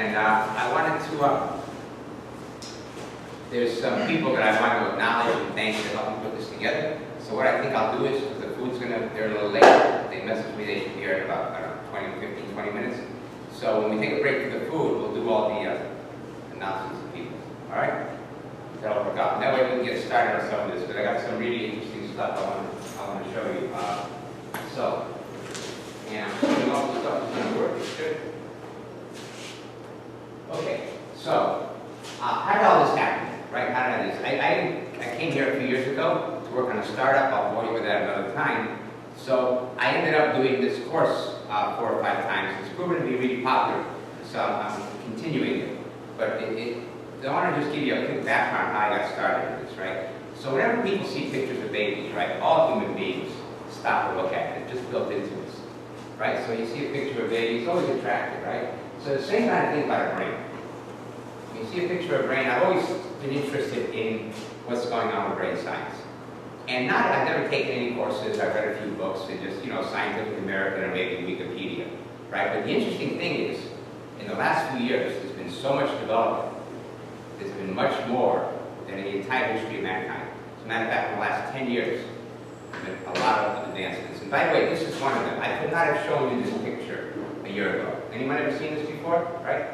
And I wanted to, there's some people that I want to acknowledge and thank for helping put this together. So what I think I'll do is, because the food's they're a little late, they messaged me they should be here in about, I don't know, 20 minutes. So when we take a break for the food, we'll do all the announcements of people. All right? That'll work out. And that way we can get started on some of this, because I got some really interesting stuff I want to show you. And all the stuff is going to work. It's good. Okay, so how did all this happen? Right? How did I do this? I came here a few years ago to work on a startup. I'll bore you with that another time. So I ended up doing this course 4 or 5 times. It's proven to be really popular, so I'm continuing it. But I want to just give you a quick background on how I got started with this, right? So whenever people see pictures of babies, right, all human beings stop to look at it. It's just built into us, right? So you see a picture of a baby, it's always attractive, right? So the same kind of thing about a brain. When you see a picture of a brain, I've always been interested in what's going on with brain science. And I've never taken any courses, I've read a few books, and just, Scientific American or maybe Wikipedia, right? But the interesting thing is, in the last few years, there's been so much development. There's been much more than in the entire history of mankind. As a matter of fact, in the last 10 years, there's been a lot of advancements. And by the way, this is one of them. I could not have shown you this picture a year ago. Anyone ever seen this before? Right?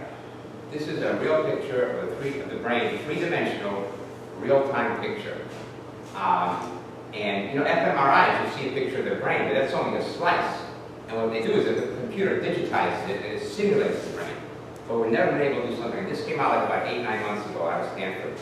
This is a real picture of the brain, three-dimensional, real-time picture. And fMRIs, you see a picture of the brain, but that's only a slice. And what they do is that the computer digitizes it and it simulates the brain. But we're never been able to do something. This came out like about 8, 9 months ago out of Stanford.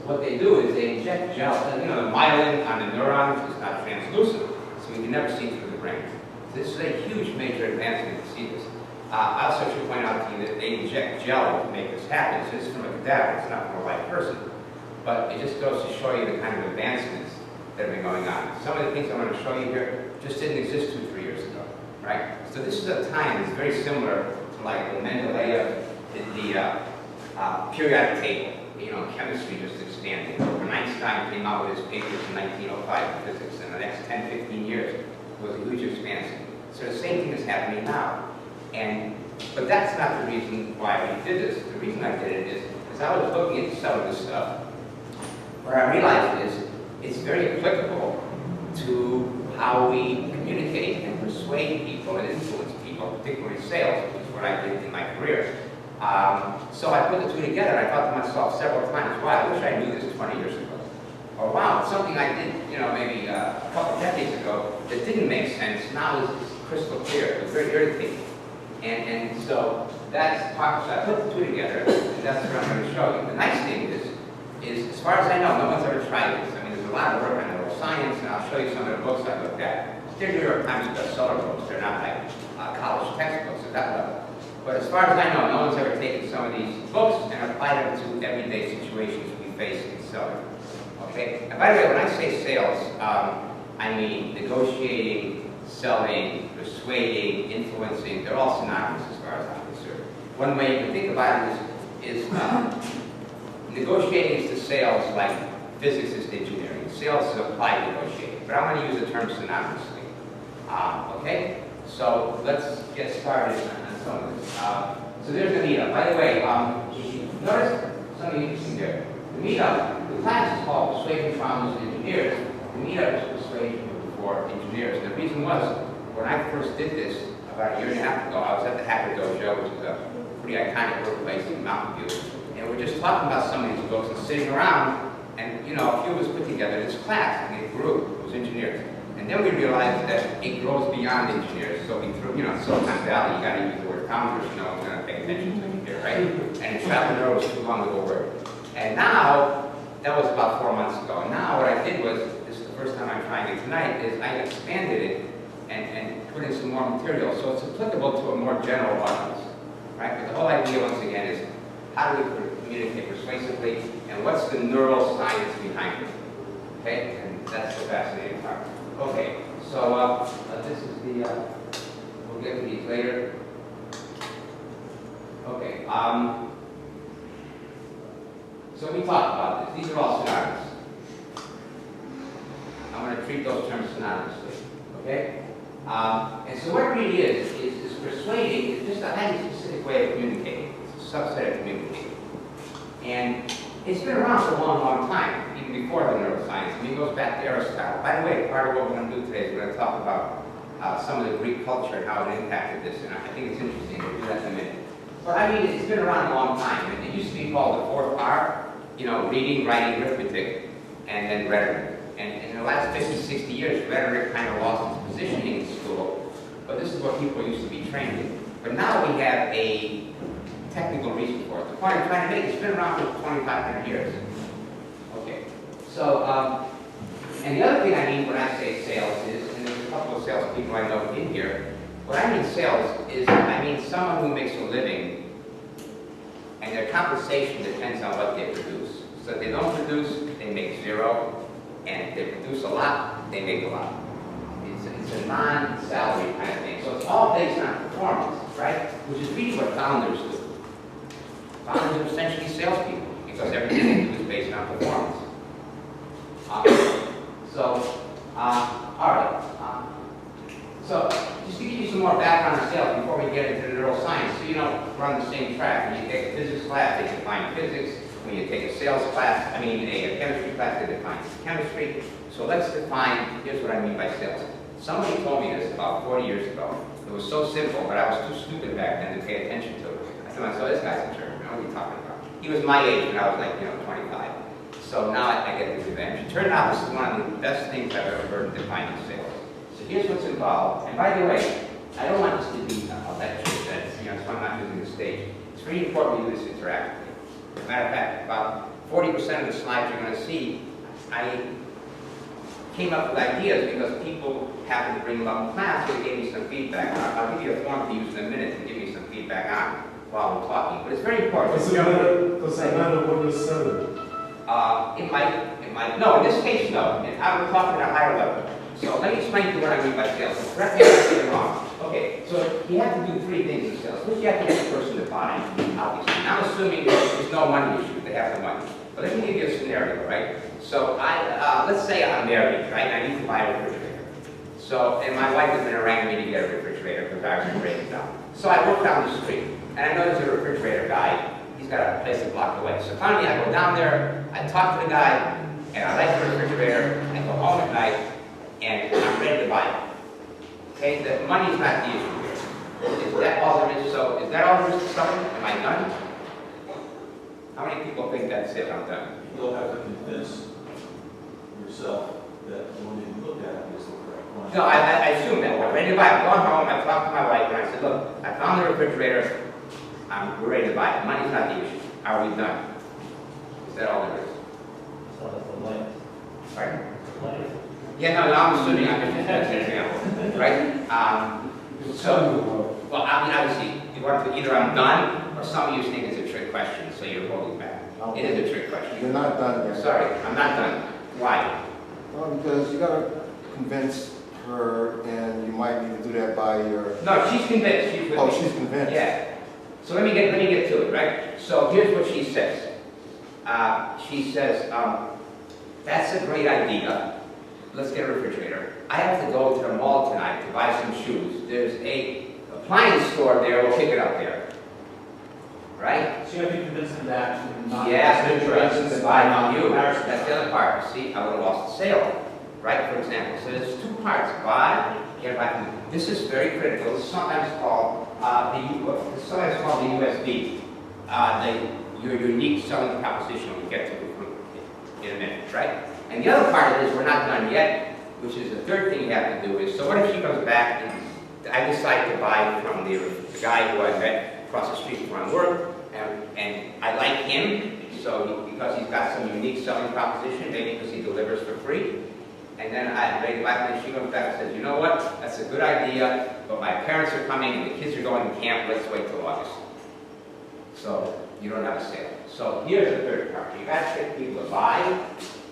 What they do is they inject gel. The myelin on the neurons is not translucent, so we can never see through the brain. So this is a huge major advancement to see this. I also should point out to you that they inject gel to make this happen. So this is from a cadaver, it's not from a live person. But it just goes to show you the kind of advancements that have been going on. Some of the things I'm going to show you here just didn't exist 2 or 3 years ago, right? So this is a time that's very similar to like when Mendeleev did the periodic table. Chemistry just expanded. When Einstein came out with his papers in 1905 in physics, in the next 10, 15 years, it was a huge expansion. So the same thing is happening now. But that's not the reason why we did this. The reason I did it is because I was looking into some of this stuff. What I realized is it's very applicable to how we communicate and persuade people and influence people, particularly sales, which is what I did in my career. So I put the two together, and I thought to myself several times, wow, I wish I knew this 20 years ago. Or wow, something I did, maybe a couple decades ago that didn't make sense, now is crystal clear. It was very irritating. And so that's part, so I put the two together, and that's what I'm going to show you. The nice thing is as far as I know, no one's ever tried this. I mean, there's a lot of work on neuroscience, and I'll show you some of the books I looked at. They're New York Times bestseller books. They're not like college textbooks at that level. But as far as I know, no one's ever taken some of these books and applied them to everyday situations we face in selling. Okay? And by the way, when I say sales, I mean negotiating, selling, persuading, influencing. They're all synonymous as far as I'm concerned. One way you can think about it is negotiating is to sales like physics is to engineering. Sales is applied negotiating. But I'm going to use the term synonymously. Okay? So let's get started on some of this. So there's the meetup. By the way, notice something interesting there. The meetup, the class is called Persuasion Founders and Engineers. The meetup is Persuasion for Engineers. And the reason was, when I first did this about 1.5 years ago, I was at the Hacker Dojo, which is a pretty iconic workplace in Mountain View. And we're just talking about some of these books and sitting around, and a few of us put together this class, and it grew. It was engineers. And then we realized that it grows beyond engineers. So we threw, Silicon Valley, you got to use the word founders, no one's going to pay attention to it here, right? And entrepreneur was too long of a word. And now, that was about 4 months ago. And now what I did was, this is the first time I'm trying it tonight, is I expanded it and put in some more material. So it's applicable to a more general audience, right? But the whole idea, once again, is how do we communicate persuasively, and what's the neural science behind it? Okay, and that's the fascinating part. Okay, so this is the, we'll get to these later. Okay, so we talked about this. These are all synonyms. I'm going to treat those terms synonymously, okay? And so what it really is persuading is just a highly specific way of communicating. subset of community. And it's been around for a long, long time, even before the neuroscience. I mean, it goes back to Aristotle. By the way, part of what we're going to do today is we're going to talk about some of the Greek culture and how it impacted this, and I think it's interesting. We'll do that in a minute. But I mean, it's been around a long time, and it used to be called the fourth R, you know, reading, writing, arithmetic, and then rhetoric. And in the last 50, 60 years, rhetoric kind of lost its positioning in school, but this is what people used to be trained in. But now we have a technical reason for it. The point I'm trying to make, it's been around for 2,500 years. Okay, so, and the other thing I mean when I say sales is, and there's a couple of sales people I know in here, what I mean sales is, I mean someone who makes a living, and their compensation depends on what they produce. So if they don't produce, they make zero, and if they produce a lot, they make a lot. It's a non-salary kind of thing. So it's all based on performance, right? Which is really what founders do. Founders are essentially salespeople, because everything they do is based on performance. All right. So just to give you some more background on sales before we get into the neuroscience, so you know, we're on the same track. When you take a physics class, they define physics. When you take a sales class, I mean a chemistry class, they define chemistry. So let's define, here's what I mean by sales. Somebody told me this about 40 years ago. It was so simple, but I was too stupid back then to pay attention to it. I said, so this guy's a jerk. What are you talking about? He was my age when I was like, 25. So now I get the revenge. It turned out this is one of the best things I've ever heard defining sales. So here's what's involved. And by the way, I don't want this to be a lecture that's, so I'm not using the stage. It's really important we do this interactively. As a matter of fact, about 40% of the slides you're going to see, I came up with ideas because people happened to bring them up in class, so they gave me some feedback. I'll give you a form to use in a minute to give me some feedback on while we're talking. But it's very important. Does it matter what you said? It might. No, in this case, no. And I was talking at a higher level. So let me explain to you what I mean by sales. So correct me if I get it wrong. Okay, so you have to do three things in sales. First, you have to get the person to buy, obviously. And I'm assuming there's no money issue. They have the money. But let me give you a scenario, right? So let's say I'm married, right? And I need to buy a refrigerator. So, and my wife has been haranguing me to get a refrigerator because I was going to break it down. So I walk down the street, and I know there's a refrigerator guy. He's got a place a block away. So finally, I go down there, I talk to the guy, and I like the refrigerator. I go home at night, and I'm ready to buy it. Okay, the money's not the issue here. Is that all there is? So, is that all there is to something? Am I done? How many people think that's it? I'm done. You'll have to convince yourself that when you look at it is the correct one. No, I assume that. I'm ready to buy it. I'm going home, I talked to my wife, and I said, look, I found the refrigerator. We're ready to buy it. Money's not the issue. Are we done? Is that all there is? So that's the light. Right? Light. Yeah, no, I'm assuming I'm just an example, right? Well, I mean, obviously, you want to either I'm done, or some of you think it's a trick question, so you're holding back. It is a trick question. You're not done yet. Sorry, I'm not done. Why? Well, because you got to convince her, and you might need to do that by your... No, she's convinced. She's with Oh, me. she's convinced. Yeah. So let me get to it, right? So here's what she says. She says, that's a great idea. Let's get a refrigerator. I have to go to the mall tonight to buy some shoes. There's a appliance store there. We'll pick it up there. Right? So you have to convince them that not Yeah, to interested to buy from you. That's the other part. See, I would have lost the sale. Right, for example. So there's two parts. Buy, get buy from you. This is very critical. It's sometimes called the USB. Your unique selling proposition we'll get to in a minute, right? And the other part of this, we're not done yet, which is the third thing you have to do is, so what if she comes back and I decide to buy from the guy who I met across the street from work, and I like him, so because he's got some unique selling proposition, maybe because he delivers for free, and then she comes back and says, you know what, that's a good idea, but my parents are coming and the kids are going to camp, let's wait till August. So you don't have a sale. So here's the third part. You got to get people to buy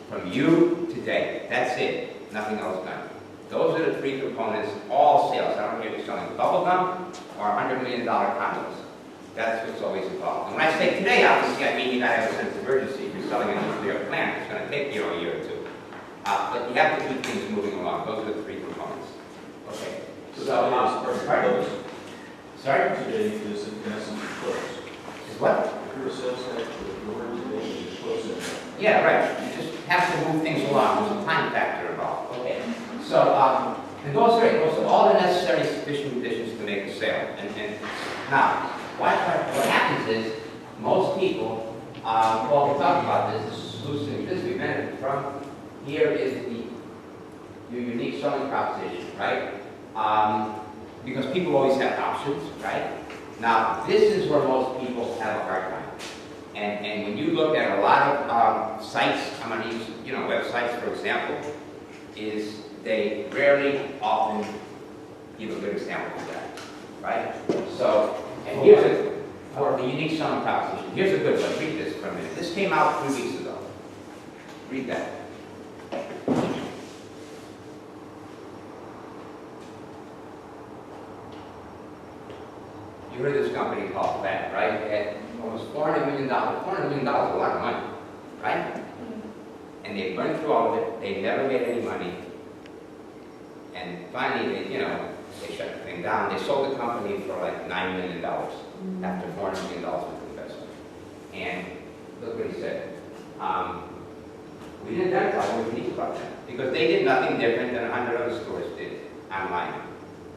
from you today. That's it. Nothing else done. Those are the three components, all sales. I don't care if you're selling bubble gum or $100 million condos. That's what's always involved. And when I say today, obviously, I mean you got to have a sense of urgency. If you're selling a nuclear plant, it's going to take you a year or two. But you have to keep things moving along. Those are the three components. Okay. So that is perfect close. Sorry? Today is in essence close. what? You're a sales tax, the word today is close enough. Yeah, right, you just have to move things along, there's a time factor involved. Okay, so, and those are all the necessary sufficient conditions to make a sale. And now, what happens is, most people, well, we talked about this is solution this, we've been from, here is your unique selling proposition, right? Because people always have options, right? Now, this is where most people have a hard time. And when you look at a lot of sites, I'm going to use, websites, for example, is they rarely often give a good example of that, right? So, and here's for the unique selling proposition. Here's a good one. Read this for a minute. This came out 3 weeks ago. Read that. You heard of this company called FAT, right? At almost $400 million. $400 million is a lot of money, right? And they burned through all of it. They never made any money. And finally, they shut the thing down. They sold the company for like $9 million after $400 million worth of investment. And look what he said. We didn't identify what we need about them because they did nothing different than 100 other stores did online.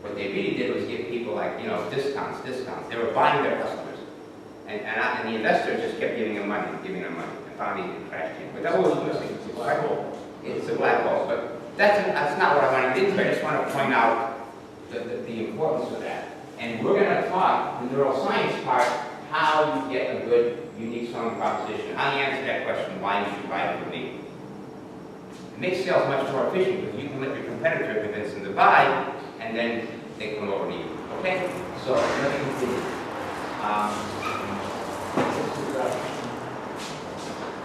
What they really did was give people like, discounts. They were buying their customers. And the investors just kept giving them money. And finally it crashed in. But that was missing. It's a black hole. It's a black hole. But that's not what I wanted to get into. I just want to point out the importance of that. And we're going to talk, the neuroscience part, how you get a good, unique selling proposition. How you answer that question, why you should buy it from me. It makes sales much more efficient because you can let your competitor convince them to buy, and then they come over to you. Okay? So let me continue.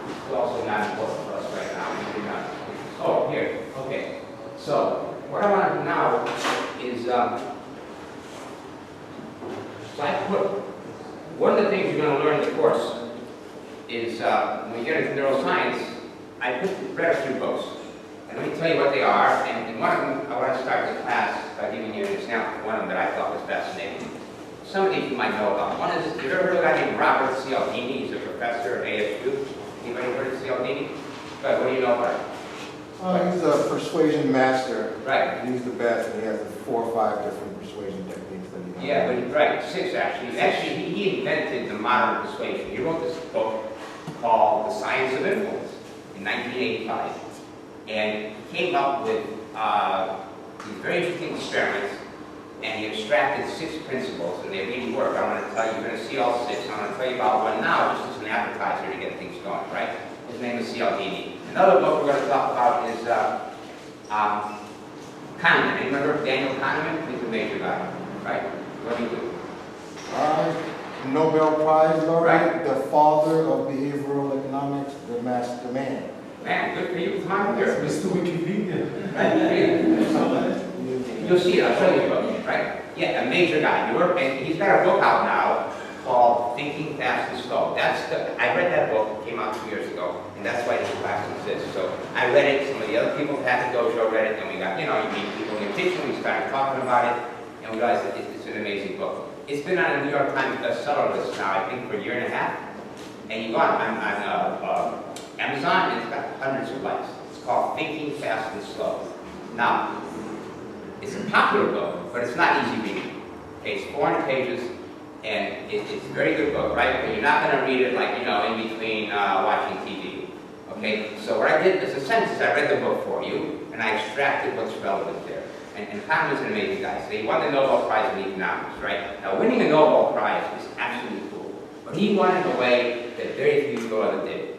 This is also not important for us right now. Oh, here. Okay. So what I want to do now is, so I put, one of the things you're going to learn in the course is, when you get into neuroscience, I read a few books. And let me tell you what they are, and one of them, I want to start the class by giving you an example of one of them that I thought was fascinating. Some of these you might know about. One is, have you ever heard of a guy named Robert Cialdini? He's a professor at ASU. Anybody heard of Cialdini? But what do you know about him? He's a persuasion master. Right. He's the best, and he has 4 or 5 different persuasion techniques that he knows. Yeah, but right, 6 actually. Actually, he invented the modern persuasion. He wrote this book called The Science of Influence in 1985. And he came up with these very interesting experiments, and he abstracted 6 principles, and they really work. I want to tell you, you're going to see all 6. I'm going to tell you about one now, just as an appetizer to get things going, right? His name is Cialdini. Another book we're going to talk about is Kahneman. Anyone heard of Daniel Kahneman? He's a major guy, right? What do you do? Nobel Prize laureate, Right. the father of behavioral economics, the master man. Man, good for you. Come on here. Mr. Wikipedia. You'll see it. I'll show you the book, right? Yeah, a major guy. And he's got a book out now called Thinking Fast and Slow. I read that book. It came out 2 years ago, and that's why this class exists. So I read it. Some of the other people at the dojo read it, and we got, you meet people in the kitchen. We started talking about it, and we realized that it's an amazing book. It's been on a New York Times bestseller list now, I think, for a year and a half. And you go on Amazon, and it's got hundreds of likes. It's called Thinking Fast and Slow. Now, it's a popular book, but it's not easy reading. Okay, it's 400 pages, and it's a very good book, right? But you're not going to read it like, in between watching TV. Okay, so what I did as a sentence is I read the book for you, and I extracted what's relevant there. And Kahneman's an amazing guy. So he won the Nobel Prize in economics, right? Now, winning a Nobel Prize is absolutely cool. But he won in a way that very few people ever did.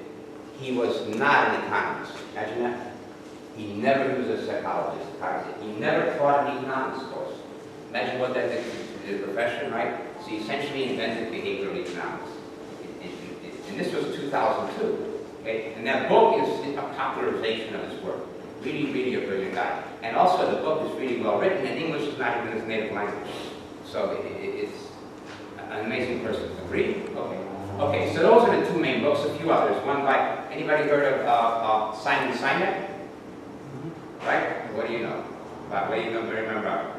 He was not an economist. Imagine that. He never was a psychologist. He never taught an economics course. Imagine what that did to the profession, right? So he essentially invented behavioral economics. And this was 2002. Okay? And that book is a popularization of his work. Really, really a brilliant guy. And also the book is really well written, and English is not even his native language. So it's an amazing person. Agree? Okay. Okay, so those are the 2 main books, a few others. One by, anybody heard of Simon Sinek? Right? What do you know? What do you remember?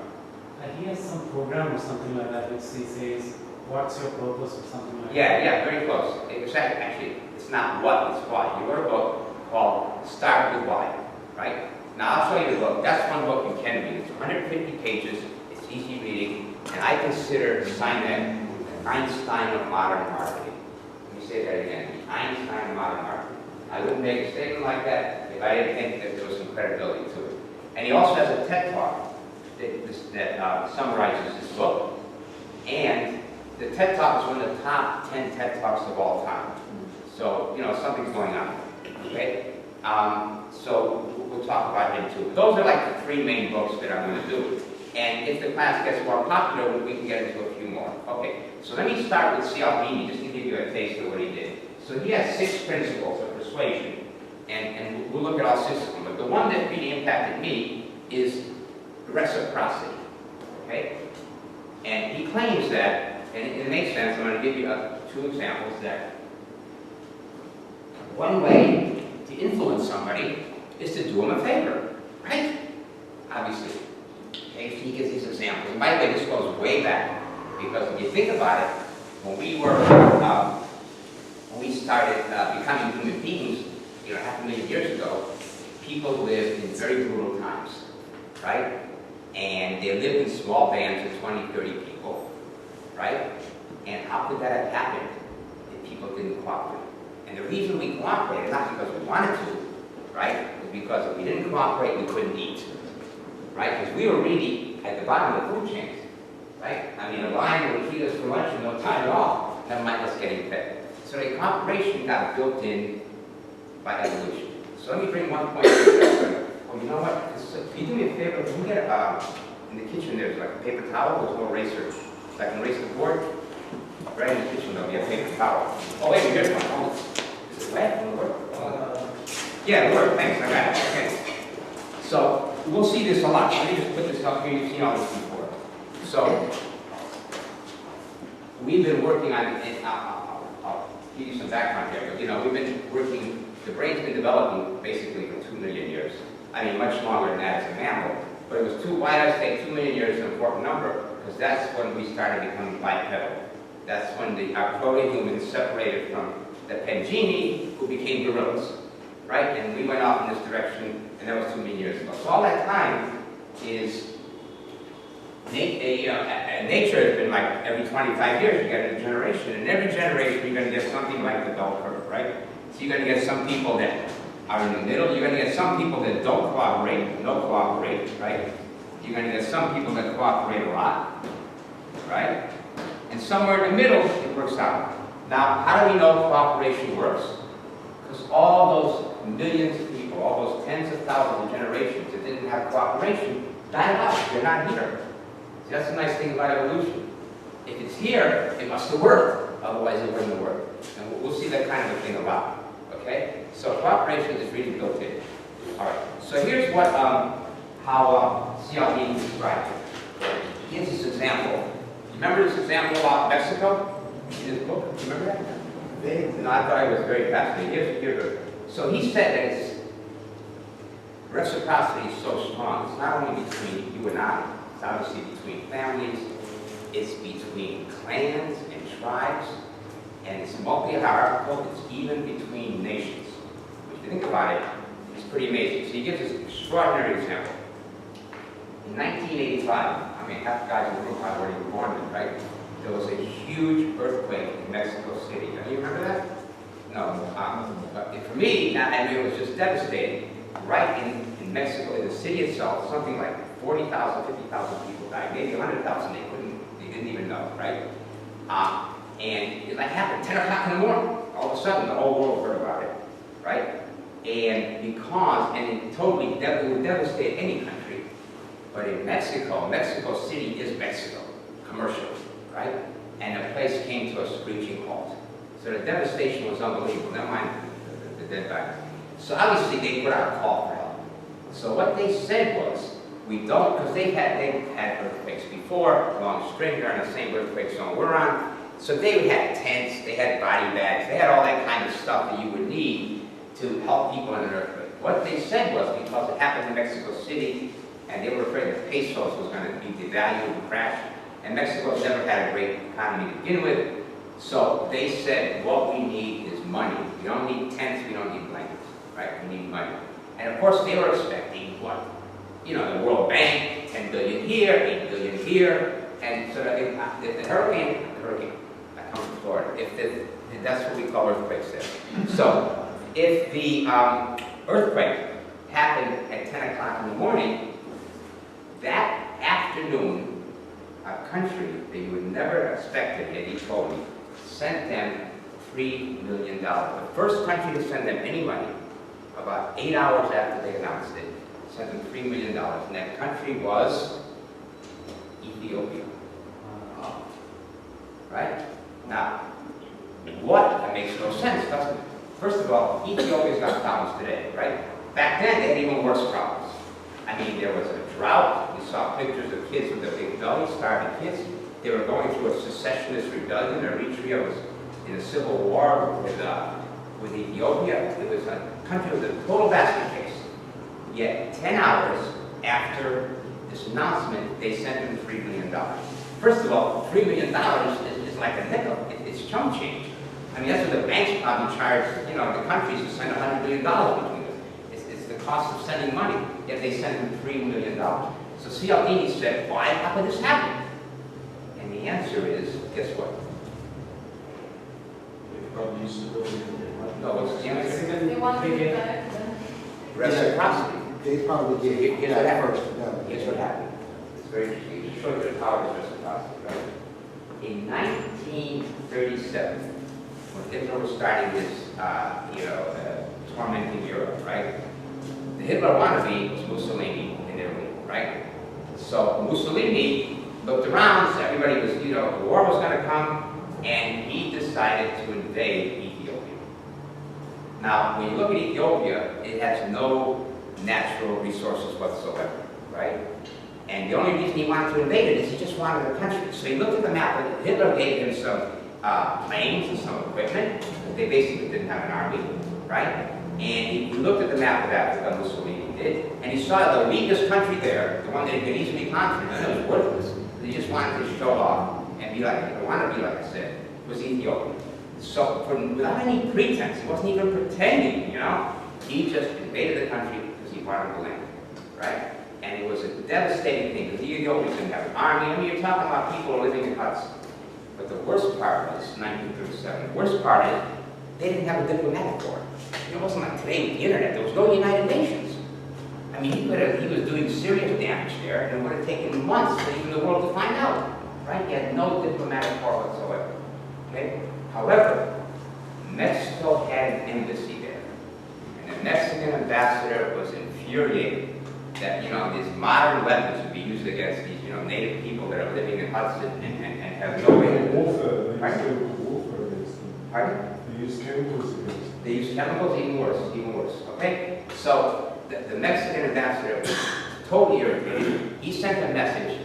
He has some program or something like that which he says What's your purpose or something like that? Yeah, very close. It was actually, it's not what, it's why. You wrote a book called Start With Why, right? Now, I'll show you the book. That's one book you can read. It's 150 pages. It's easy reading. And I consider Simon the Einstein of modern marketing. Let me say that again. The Einstein of modern marketing. I wouldn't make a statement like that if I didn't think that there was some credibility to it. And he also has a TED Talk that summarizes this book. And the TED Talk is one of the top 10 TED Talks of all time. So, you know, something's going on, okay? So we'll talk about him too. Those are like the three main books that I'm going to do. And if the class gets more popular, we can get into a few more. Okay, so let me start with Cialdini, just to give you a taste of what he did. So he has 6 principles of persuasion, and we'll look at all 6 of them. But the one that really impacted me is reciprocity, okay? And he claims that, and it makes sense. I'm going to give you 2 examples that one way to influence somebody is to do them a favor, right? Obviously. Okay, so he gives these examples. And by the way, this goes way back, because if you think about it, when we started becoming human beings, you know, 500,000 years ago, people lived in very brutal times, right? And they lived in small bands of 20, 30 people, right? And how could that have happened if people didn't cooperate? And the reason we cooperated, not because we wanted to, right, was because if we didn't cooperate, we couldn't eat, right? Because we were really at the bottom of the food chain, right? I mean, a lion would treat us for lunch in no time at all, never mind us getting fed. So the cooperation got built in by evolution. So let me bring one point to oh, you know what? Can you do me a favor? Can you get in the kitchen there's like a paper towel with a little eraser, so I can erase the board? Right in the kitchen there'll be a paper towel. Oh wait, here's one. Oh, is it wet? Will it work? Yeah, it'll work. Thanks, I got it. Okay. So we'll see this a lot. Let me just put this up here. You've seen all this before. So we've been working on it. I'll give you some background here. But you know, we've been working. The brain's been developing basically for 2 million years. I mean, much longer than that as a mammal. But it was why did I say 2 million years is an important number? Because that's when we started becoming bipedal. That's when our proto-humans separated from the Pangini, who became gorillas, right? And we went off in this direction, and that was 2 million years ago. So all that time is, nature has been like every 25 years you get a generation, and every generation you're going to get something like the bell curve, right? So you're going to get some people that are in the middle, you're going to get some people that don't cooperate, no cooperate, right? You're going to get some people that cooperate a lot, right? And somewhere in the middle, it works out. Now, how do we know cooperation works? Because all those millions of people, all those tens of thousands of generations that didn't have cooperation, died out. They're not here. See, that's the nice thing about evolution. If it's here, it must have worked. Otherwise, it wouldn't have worked. And we'll see that kind of a thing a lot. Okay? So cooperation is really built in. All right. So here's what how Cialdini described it. He gives this example. Remember this example about Mexico in his book? Do you remember that? No, I thought it was very fascinating. So he said that it's, reciprocity is so strong. It's not only between you and I. It's obviously between families. It's between clans and tribes. And it's multi-hierarchical. It's even between nations. If you think about it, it's pretty amazing. So he gives this extraordinary example. In 1985, I mean, half the guys in the room probably weren't even born then, right? There was a huge earthquake in Mexico City. Do you remember that? No. But for me, I mean, it was just devastating. Right in Mexico, in the city itself, something like 40,000, 50,000 people died. Maybe 100,000 they didn't even know, right? And it like happened 10 o'clock in the morning. All of a sudden, the whole world heard about it, right? And it totally would devastate any country. But in Mexico City is Mexico, commercially, right? And the place came to a screeching halt. So the devastation was unbelievable. Never mind the dead bodies. So obviously they put out a call for help. So what they said was, we don't, because they've had earthquakes before, along string, they're in the same earthquake zone we're on. So they had tents, they had body bags, they had all that kind of stuff that you would need to help people in an earthquake. What they said was, because it happened in Mexico City, and they were afraid the pesos was going to be devalued and crash, and Mexico's never had a great economy to begin with. So they said, what we need is money. We don't need tents, we don't need blankets, right? We need money. And of course, they were expecting what? You know, the World Bank, 10 billion here, 8 billion here, and so if the hurricane, I come from Florida, that's what we call earthquakes there. So if the earthquake happened at 10 o'clock in the morning, that afternoon, a country that you would never have expected, yet he told me, sent them $3 million. The first country to send them any money, about 8 hours after they announced it, sent them $3 million, and that country was Ethiopia. Right? Now, that makes no sense, doesn't it? First of all, Ethiopia's got problems today, right? Back then, they had even worse problems. I mean, there was a drought. We saw pictures of kids with a big belly, starving kids. They were going through a secessionist rebellion. Eritrea was in a civil war with Ethiopia. It was a country with a total basket case. Yet, 10 hours after this announcement, they sent them $3 million. First of all, $3 million is like a nickel. It's chump change. I mean, that's what the banks probably charge, you know, the countries to send $100 billion between them. It's the cost of sending money, yet they sent them $3 million. So Cialdini said, why, how could this happen? And the answer is, guess what? They probably used to build it. No, what's the answer? They want to get back. Reciprocity. They probably did. Here's what happened. First, no. Here's what happened. It's very interesting. It shows you the power of reciprocity, right? In 1937, when Hitler was starting his, tormenting Europe, right? The Hitler wannabe was Mussolini in Italy, right? So Mussolini looked around, so everybody was, the war was going to come, and he decided to invade Ethiopia. Now, when you look at Ethiopia, it has no natural resources whatsoever, right? And the only reason he wanted to invade it is he just wanted a country. So he looked at the map, and Hitler gave him some planes and some equipment. They basically didn't have an army, right? And he looked at the map of Africa, Mussolini did, and he saw the weakest country there, the one that he could easily conquer, and it was worthless. He just wanted to show off and be like, I want to be like I said, was Ethiopia. So without any pretense, he wasn't even pretending, he just invaded the country because he wanted the land, right? And it was a devastating thing, because the Ethiopians didn't have an army. I mean, you're talking about people living in huts. But the worst part was 1937. The worst part is they didn't have a diplomatic corps. It wasn't like today with the internet. There was no United Nations. I mean, he was doing serious damage there, and it would have taken months for even the world to find out. Right? He had no diplomatic corps whatsoever. Okay? However, Mexico had an embassy there. And the Mexican ambassador was infuriated that, these modern weapons would be used against these, native people that are living in huts and have no way to... Warfare. Pardon? They use chemicals against them. They use chemicals, even worse, okay? So, the Mexican ambassador was totally irritated. He sent a message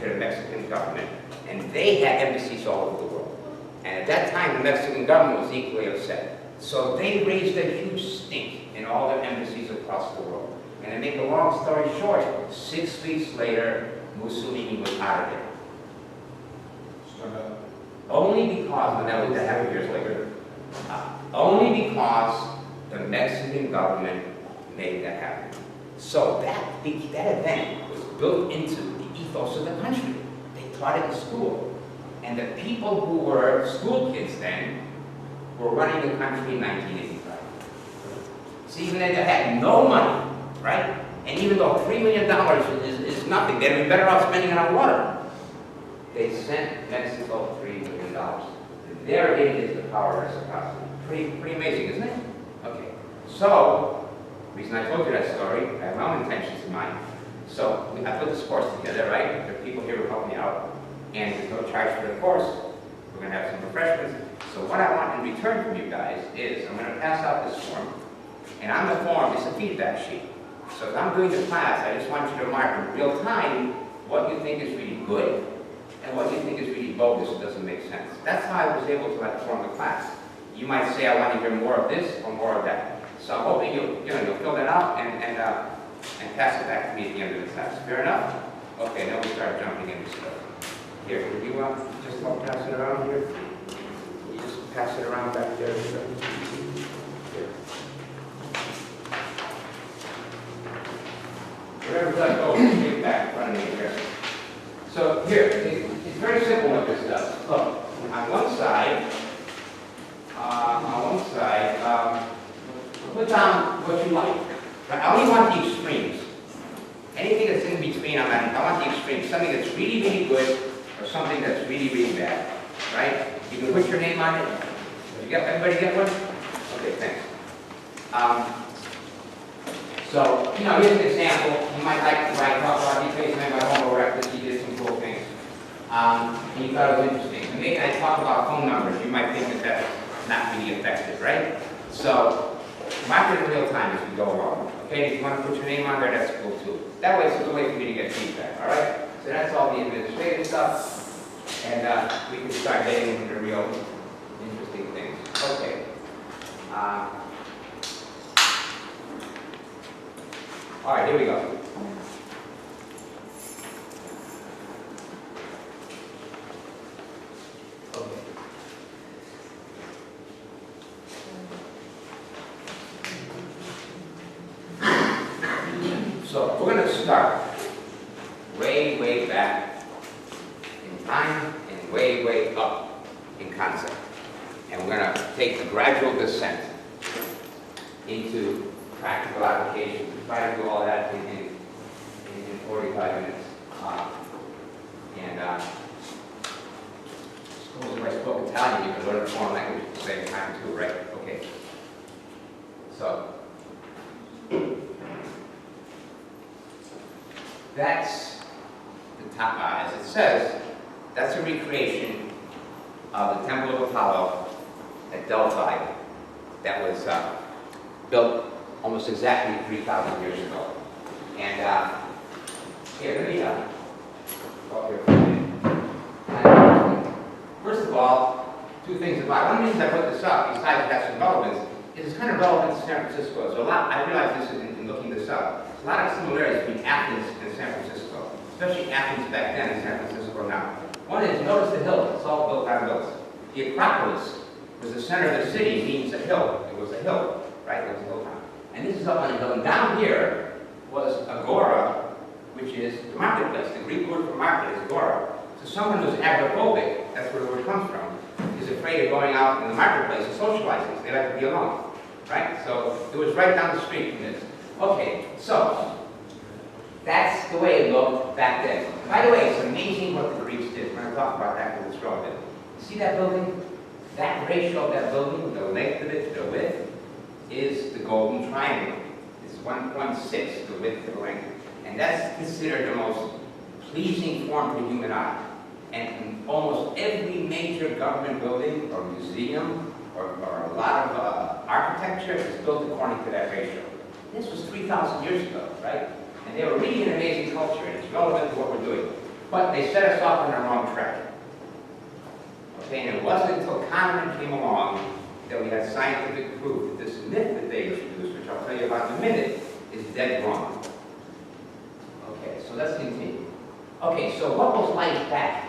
to the Mexican government, and they had embassies all over the world. And at that time, the Mexican government was equally upset. So they raised a huge stink in all their embassies across the world. And to make a long story short, 6 weeks later, Mussolini was out of there. Only because, and that was a half years later, only because the Mexican government made that happen. So that event was built into the ethos of the country. They taught it in school. And the people who were school kids then were running the country in 1985. See, even though they had no money, right? And even though $3 million is nothing, they'd be better off spending it on water. They sent Mexico $3 million. There it is, the power of reciprocity. Pretty amazing, isn't it? Okay. So, the reason I told you that story, I have my own intentions in mind. So, I put this course together, right? There are people here who help me out. And there's no charge for the course. We're going to have some refreshments. So what I want in return from you guys is, I'm going to pass out this form. And on the form is a feedback sheet. So as I'm doing the class, I just want you to mark in real time what you think is really good and what you think is really bogus and doesn't make sense. That's how I was able to form the class. You might say, I want to hear more of this or more of that. So I'm hoping you'll fill that out and pass it back to me at the end of the class. Fair enough? Okay, now we start jumping into stuff. Here, do you want just help pass it around here? You just pass it around back there. Here. Wherever that goes, take back in front of me here. So here, it's very simple what this does. Look, on one side, put down what you like. I only want the extremes. Anything that's in between, I want the extremes. Something that's really, really good, or something that's really, really bad. Right? You can put your name on it. Did you everybody get one? Okay, thanks. So, here's an example. You might like to write talk about these things, maybe my home records, he did some cool things. And you thought it was interesting. And maybe I talk about phone numbers. You might think that that's not really effective, right? So, mark it in real time as we go along. Okay, if you want to put your name on there, that's cool too. That way, it's a way for me to get feedback, all right? So that's all the administrative stuff. And we can start getting into the real interesting things. Okay. All right, here we go. Okay. So we're going to start way, way back in time and way, way up in concept. And we're going to take the gradual descent into practical application. We try to do all that in 45 minutes. Suppose if I spoke Italian, you could learn a foreign language at the same time too, right? Okay. So, that's the top, as it says, that's a recreation of the Temple of Apollo at Delphi that was built almost exactly 3,000 years ago. And here, let me go here for a minute. First of all, two things about it. One reason I put this up, besides it has some relevance, is it's kind of relevant to San Francisco. So I realized this in looking this up. There's a lot of similarities between Athens and San Francisco, especially Athens back then and San Francisco now. One is, notice the hill. It's all built on hills. The Acropolis was the center of the city, means a hill. It was a hill, right? It was a hill town. And this is up on a hill. And down here was agora, which is the marketplace. The Greek word for market is agora. So someone who's agoraphobic, that's where the word comes from, is afraid of going out in the marketplace and socializing. They like to be alone, right? So it was right down the street from this. Okay, so that's the way it looked back then. By the way, it's amazing what the Greeks did. We're going to talk about that because it's relevant. You see that building? That ratio of that building, the length of it to the width, is the golden triangle. It's 1.6, the width to the length. And that's considered the most pleasing form to the human eye. And in almost every major government building or museum or a lot of architecture is built according to that ratio. This was 3,000 years ago, right? And they were really an amazing culture, and it's relevant to what we're doing. But they set us off on the wrong track. Okay, and it wasn't until Kahneman came along that we had scientific proof that this myth that they introduced, which I'll tell you about in a minute, is dead wrong. Okay, so let's continue. Okay, so what was life back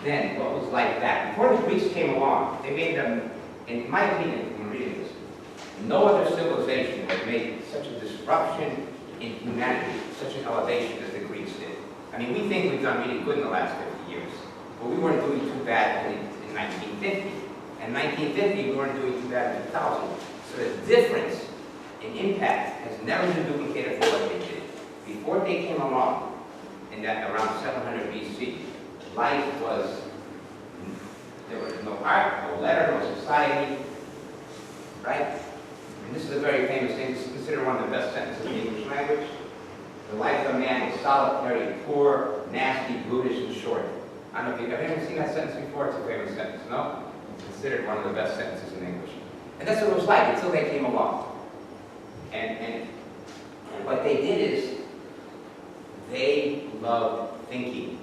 then? What was life back? Before the Greeks came along, they made them, in my opinion, from reading this, no other civilization has made such a disruption in humanity, such an elevation as the Greeks did. I mean, we think we've done really good in the last 50 years, but we weren't doing too bad in 1950. In 1950, we weren't doing too bad in 2000. So the difference in impact has never been duplicated for what they did. Before they came along, in that around 700 BC, life was, there was no art, no letter, no society, right? And this is a very famous thing. This is considered one of the best sentences in the English language. The life of man is solitary, poor, nasty, brutish, and short. I don't know if you've ever seen that sentence before. It's a famous sentence, no? It's considered one of the best sentences in English. And that's what it was like until they came along. And what they did is, they loved thinking.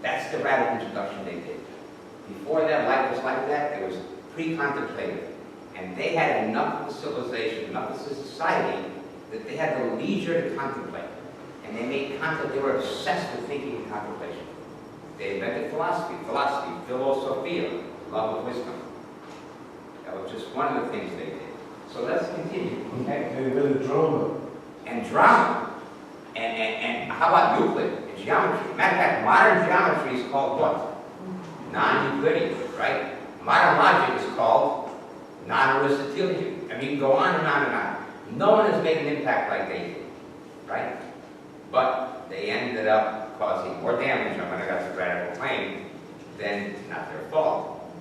That's the radical introduction they did. Before that, life was like that. It was pre-contemplative. And they had enough of a civilization, enough of a society, that they had the leisure to contemplate. And they made contemplate, they were obsessed with thinking and contemplation. They invented philosophy, philosophia, love of wisdom. That was just one of the things they did. So let's continue, okay? They invented drama. And drama. And how about Euclid and geometry? Matter of fact, modern geometry is called what? Non-Euclidean, right? Modern logic is called non-Aristotelian. I mean, you can go on and on and on. No one has made an impact like they did, right? But they ended up causing more damage on when I got to radical claim than it's not their fault.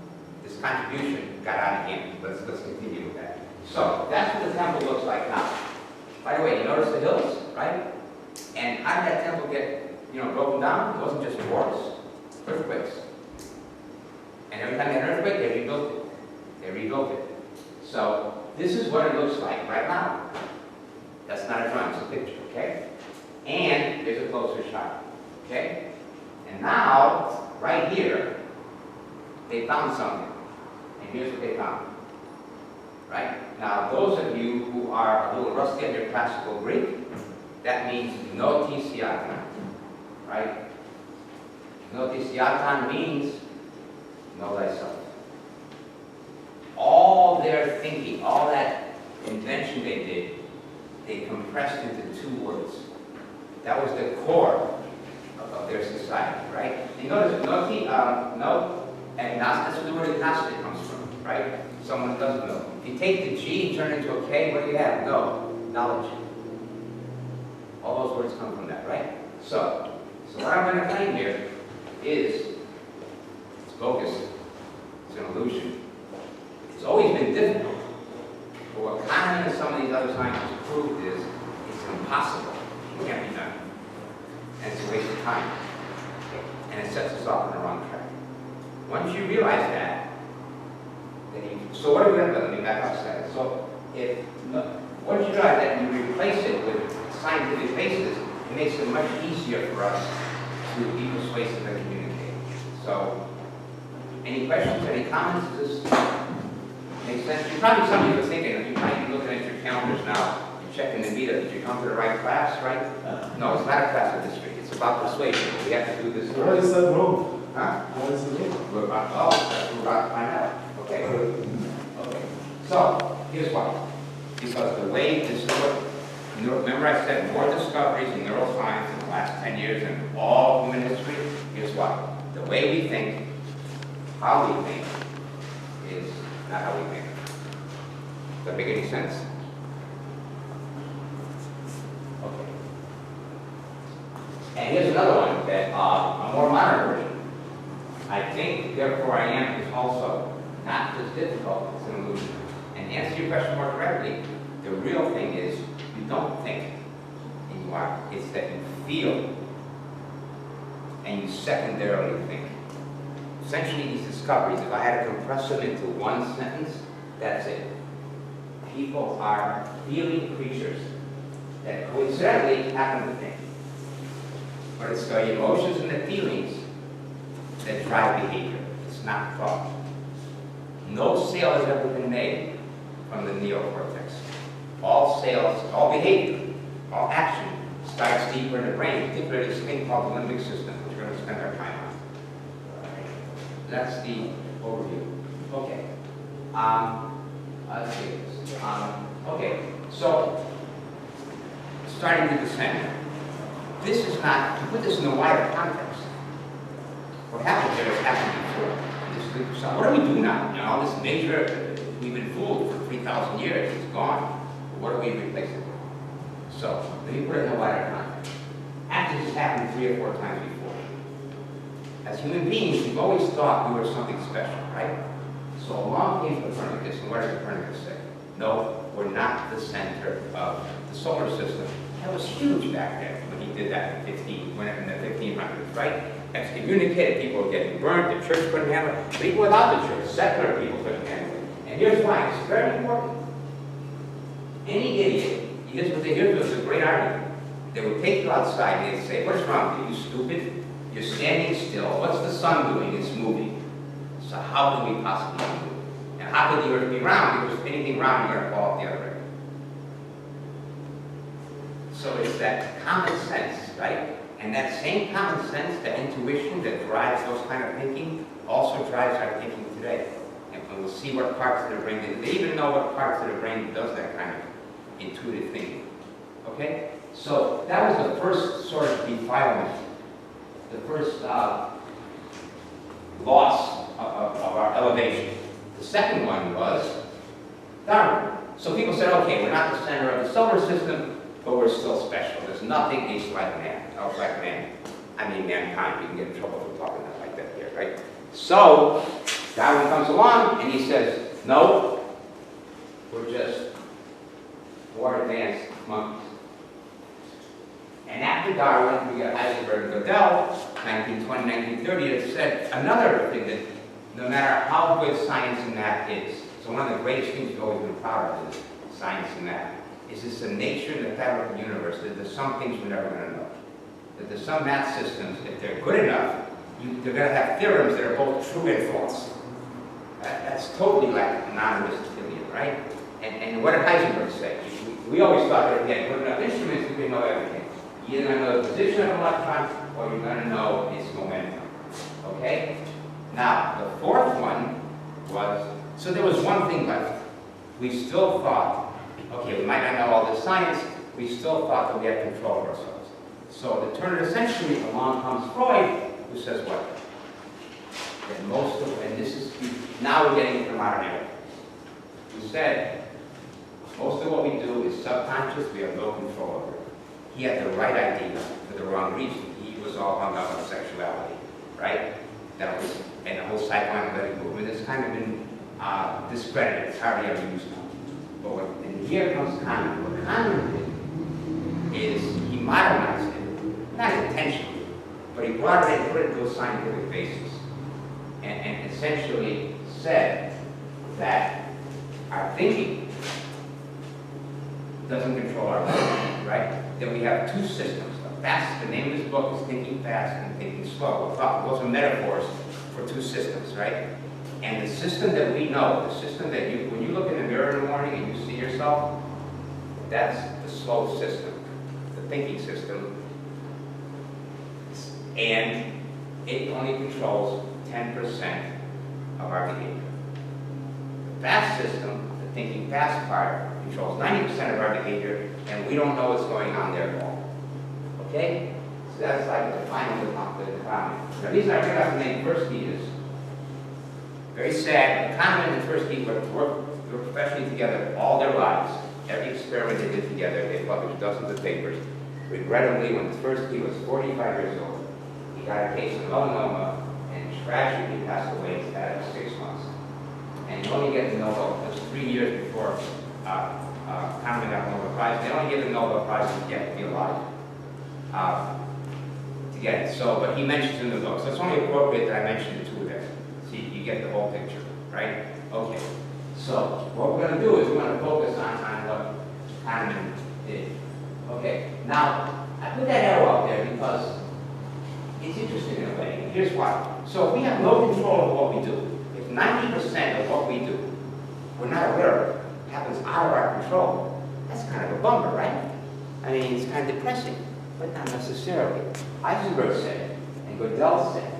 This contribution got out of hand. Let's continue with that. So that's what the temple looks like now. By the way, you notice the hills, right? And how did that temple get, broken down? It wasn't just wars, earthquakes. And every time they had an earthquake, they rebuilt it. They rebuilt it. So this is what it looks like right now. That's not a drawing, it's a picture, okay? And here's a closer shot, okay? And now, right here, they found something. And here's what they found. Right? Now, those of you who are a little rusty on your classical Greek, that means notisiaton, right? Notisiaton means know thyself. All their thinking, all that invention they did, they compressed into 2 words. That was the core of their society, right? And notice, that's where the word agnostic comes from, right? Someone doesn't know. If you take the G and turn it into a K, what do you have? No, knowledge. All those words come from that, right? So what I'm going to claim here is, it's bogus, it's an illusion. It's always been difficult. But what Kahneman and some of these other scientists proved is, it's impossible. It can't be done. And it's a waste of time. And it sets us off on the wrong track. Once you realize that, so what are we going to do? Let me back up a second. So once you realize that and you replace it with scientific basis, it makes it much easier for us to be persuasive and communicate. So, any questions, any comments? Does this make sense? You probably, some of you are thinking, you might be looking at your calendars now, you're checking the meetup, did you come to the right class, right? No, it's not a class of history. It's about persuasion. We have to do this. Why is that wrong? Huh? Why is it wrong? We're about to find out. Okay. Okay. So, here's why. Because the way this remember I said more discoveries in neuroscience in the last 10 years than all human history? Here's why. The way we think, how we think, is not how we think. Does that make any sense? Okay. And here's another one that a more modern version. I think, therefore I am is also not as difficult as an illusion. And to answer your question more directly, the real thing is you don't think and you are. It's that you feel and you secondarily think. Essentially, these discoveries, if I had to compress them into one sentence, that's it. People are feeling creatures that coincidentally happen to think. But it's the emotions and the feelings that drive behavior. It's not thought. No sale has ever been made from the neocortex. All sales, all behavior, all action starts deeper in the brain, particularly this thing called the limbic system, which we're going to spend our time on. That's the overview. Okay. Let's see this. Okay. So, starting to descend. This is not, to put this in a wider context, what happened here has happened before. So what do we do now? This major, we've been fooled for 3,000 years, it's gone. What do we replace it with? So, let me put it in a wider context. After this happened 3 or 4 times before. As human beings, we've always thought we were something special, right? So along came Copernicus, and what did Copernicus say? No, we're not the center of the solar system. That was huge back then when he did that in the 1500s, right? Excommunicated, people were getting burned, the church couldn't handle it. People without the church, secular people couldn't handle it. And here's why, it's very important. Any idiot, here's what they do, it's a great argument. They would take you outside and they'd say, what's wrong with you? You stupid? You're standing still. What's the sun doing? It's moving. So how can we possibly move? And how could the earth be round? Because if anything round, you're going to fall off the other end. So it's that common sense, right? And that same common sense, that intuition that drives those kind of thinking, also drives our thinking today. And we'll see what parts of the brain, they even know what parts of the brain does that kind of intuitive thinking. Okay? So that was the first sort of defilement, the first loss of our elevation. The second one was Darwin. So people said, okay, we're not the center of the solar system, but we're still special. There's nothing else like man. I mean mankind. We can get in trouble for talking like that here, right? So Darwin comes along and he says, no, we're just more advanced monkeys. And after Darwin, we got Heisenberg and Gödel, 1920, 1930, that said another thing that no matter how good science and math is, so one of the greatest things we've always been proud of is science and math, is it's the nature and the fabric of the universe that there's some things we're never going to know. That there's some math systems, if they're good enough, they're going to have theorems that are both true and false. That's totally like non-Aristotelian, right? And what did Heisenberg say? We always thought that if we had good enough instruments, we could know everything. You're either going to know the position of an electron, or you're going to know its momentum. Okay? Now, the fourth one was, so there was one thing left. We still thought, okay, we might not know all the science, we still thought that we had control of ourselves. So at the turn of the century, along comes Freud, who says what? That most of, and this is, now we're getting into the modern era, who said, most of what we do is subconscious, we have no control over it. He had the right idea for the wrong reason. He was all hung up on sexuality, right? That was, and the whole psychoanalytic movement has kind of been discredited. It's hardly ever used now. But and here comes Kahneman. What Kahneman did is he modernized it, not intentionally, but he brought it in, put it into a scientific basis, and essentially said that our thinking doesn't control our life, right? That we have two systems. The name of his book is Thinking Fast and Thinking Slow. Those are metaphors for two systems, right? And the system that we know, the system that you, when you look in the mirror in the morning and you see yourself, that's the slow system, the thinking system. And it only controls 10% of our behavior. The fast system, the thinking fast part, controls 90% of our behavior, and we don't know what's going on there at all. Okay? So that's like the final comment. Now, these are bring up the name Tversky is very sad. Kahneman and Tversky worked professionally together all their lives. Every experiment they did together, they published dozens of papers. Regrettably, when Tversky was 45 years old, he got a case of melanoma and tragically passed away at 6 months. And he only get the Nobel, it was 3 years before Kahneman got the Nobel Prize. They only give the Nobel Prize if you get to be alive. To get it. So, but he mentions in the book. So it's only appropriate that I mention the two of them. See, you get the whole picture, right? Okay. So what we're going to do is we're going to focus on what Kahneman did. Okay. Now, I put that arrow up there because it's interesting in a way. Here's why. So if we have no control of what we do, if 90% of what we do we're not aware of it, happens out of our control, that's kind of a bummer, right? I mean, it's kind of depressing. But not necessarily. Heisenberg said, and Gödel said,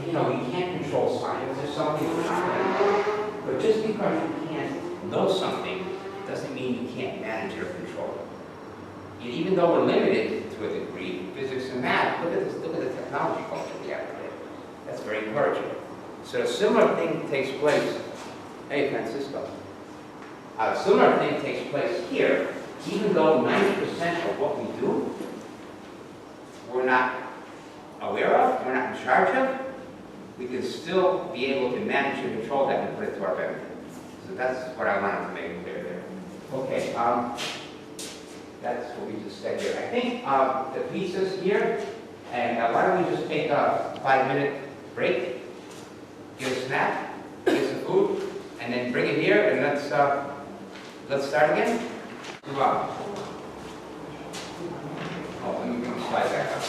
you know, you can't control science. There's something we're not going to do. But just because you can't know something doesn't mean you can't manage or control it. And even though we're limited to a degree, physics and math, look at the technology culture we have today. That's very encouraging. So a similar thing takes place. Hey, Francisco. A similar thing takes place here, even though 90% of what we do we're not aware of, we're not in charge of, we can still be able to manage and control that and put it to our benefit. So that's what I wanted to make clear there. Okay, that's what we just said here. I think the pizza's here, and why don't we just take a 5-minute break, get a snack, get some food, and then bring it here, and let's start again. Move on. Oh, let me bring the slide back up.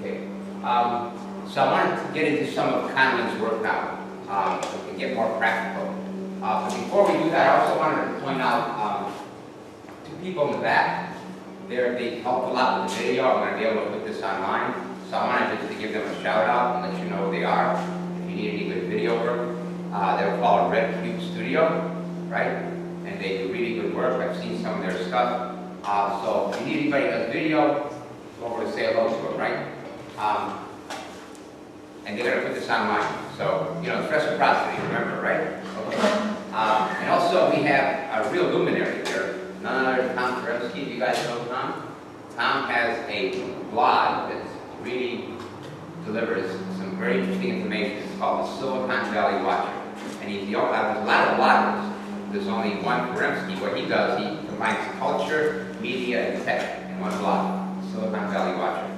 Okay. So I wanted to get into some of Kahneman's work now. we can get more practical. But before we do that, I also wanted to point out two people in the back. They helped a lot with the video. I'm going to be able to put this online. So I wanted just to give them a shout out and let you know who they are. If you need any good video work, they're called Red Cube Studio, right? And they do really good work. I've seen some of their stuff. So if you need anybody that does video, go over to say hello to them, right? And they're going to put this online. So, you know, it's reciprocity, remember, right? Okay. And also we have a real luminary here. None other than Tom Karevsky. You guys know Tom? Tom has a blog that really delivers some very interesting information. It's called the Silicon Valley Watcher. And he's the only, there's a lot of bloggers. There's only one Karevsky. What he does, he combines culture, media, and tech in one blog. Silicon Valley Watcher.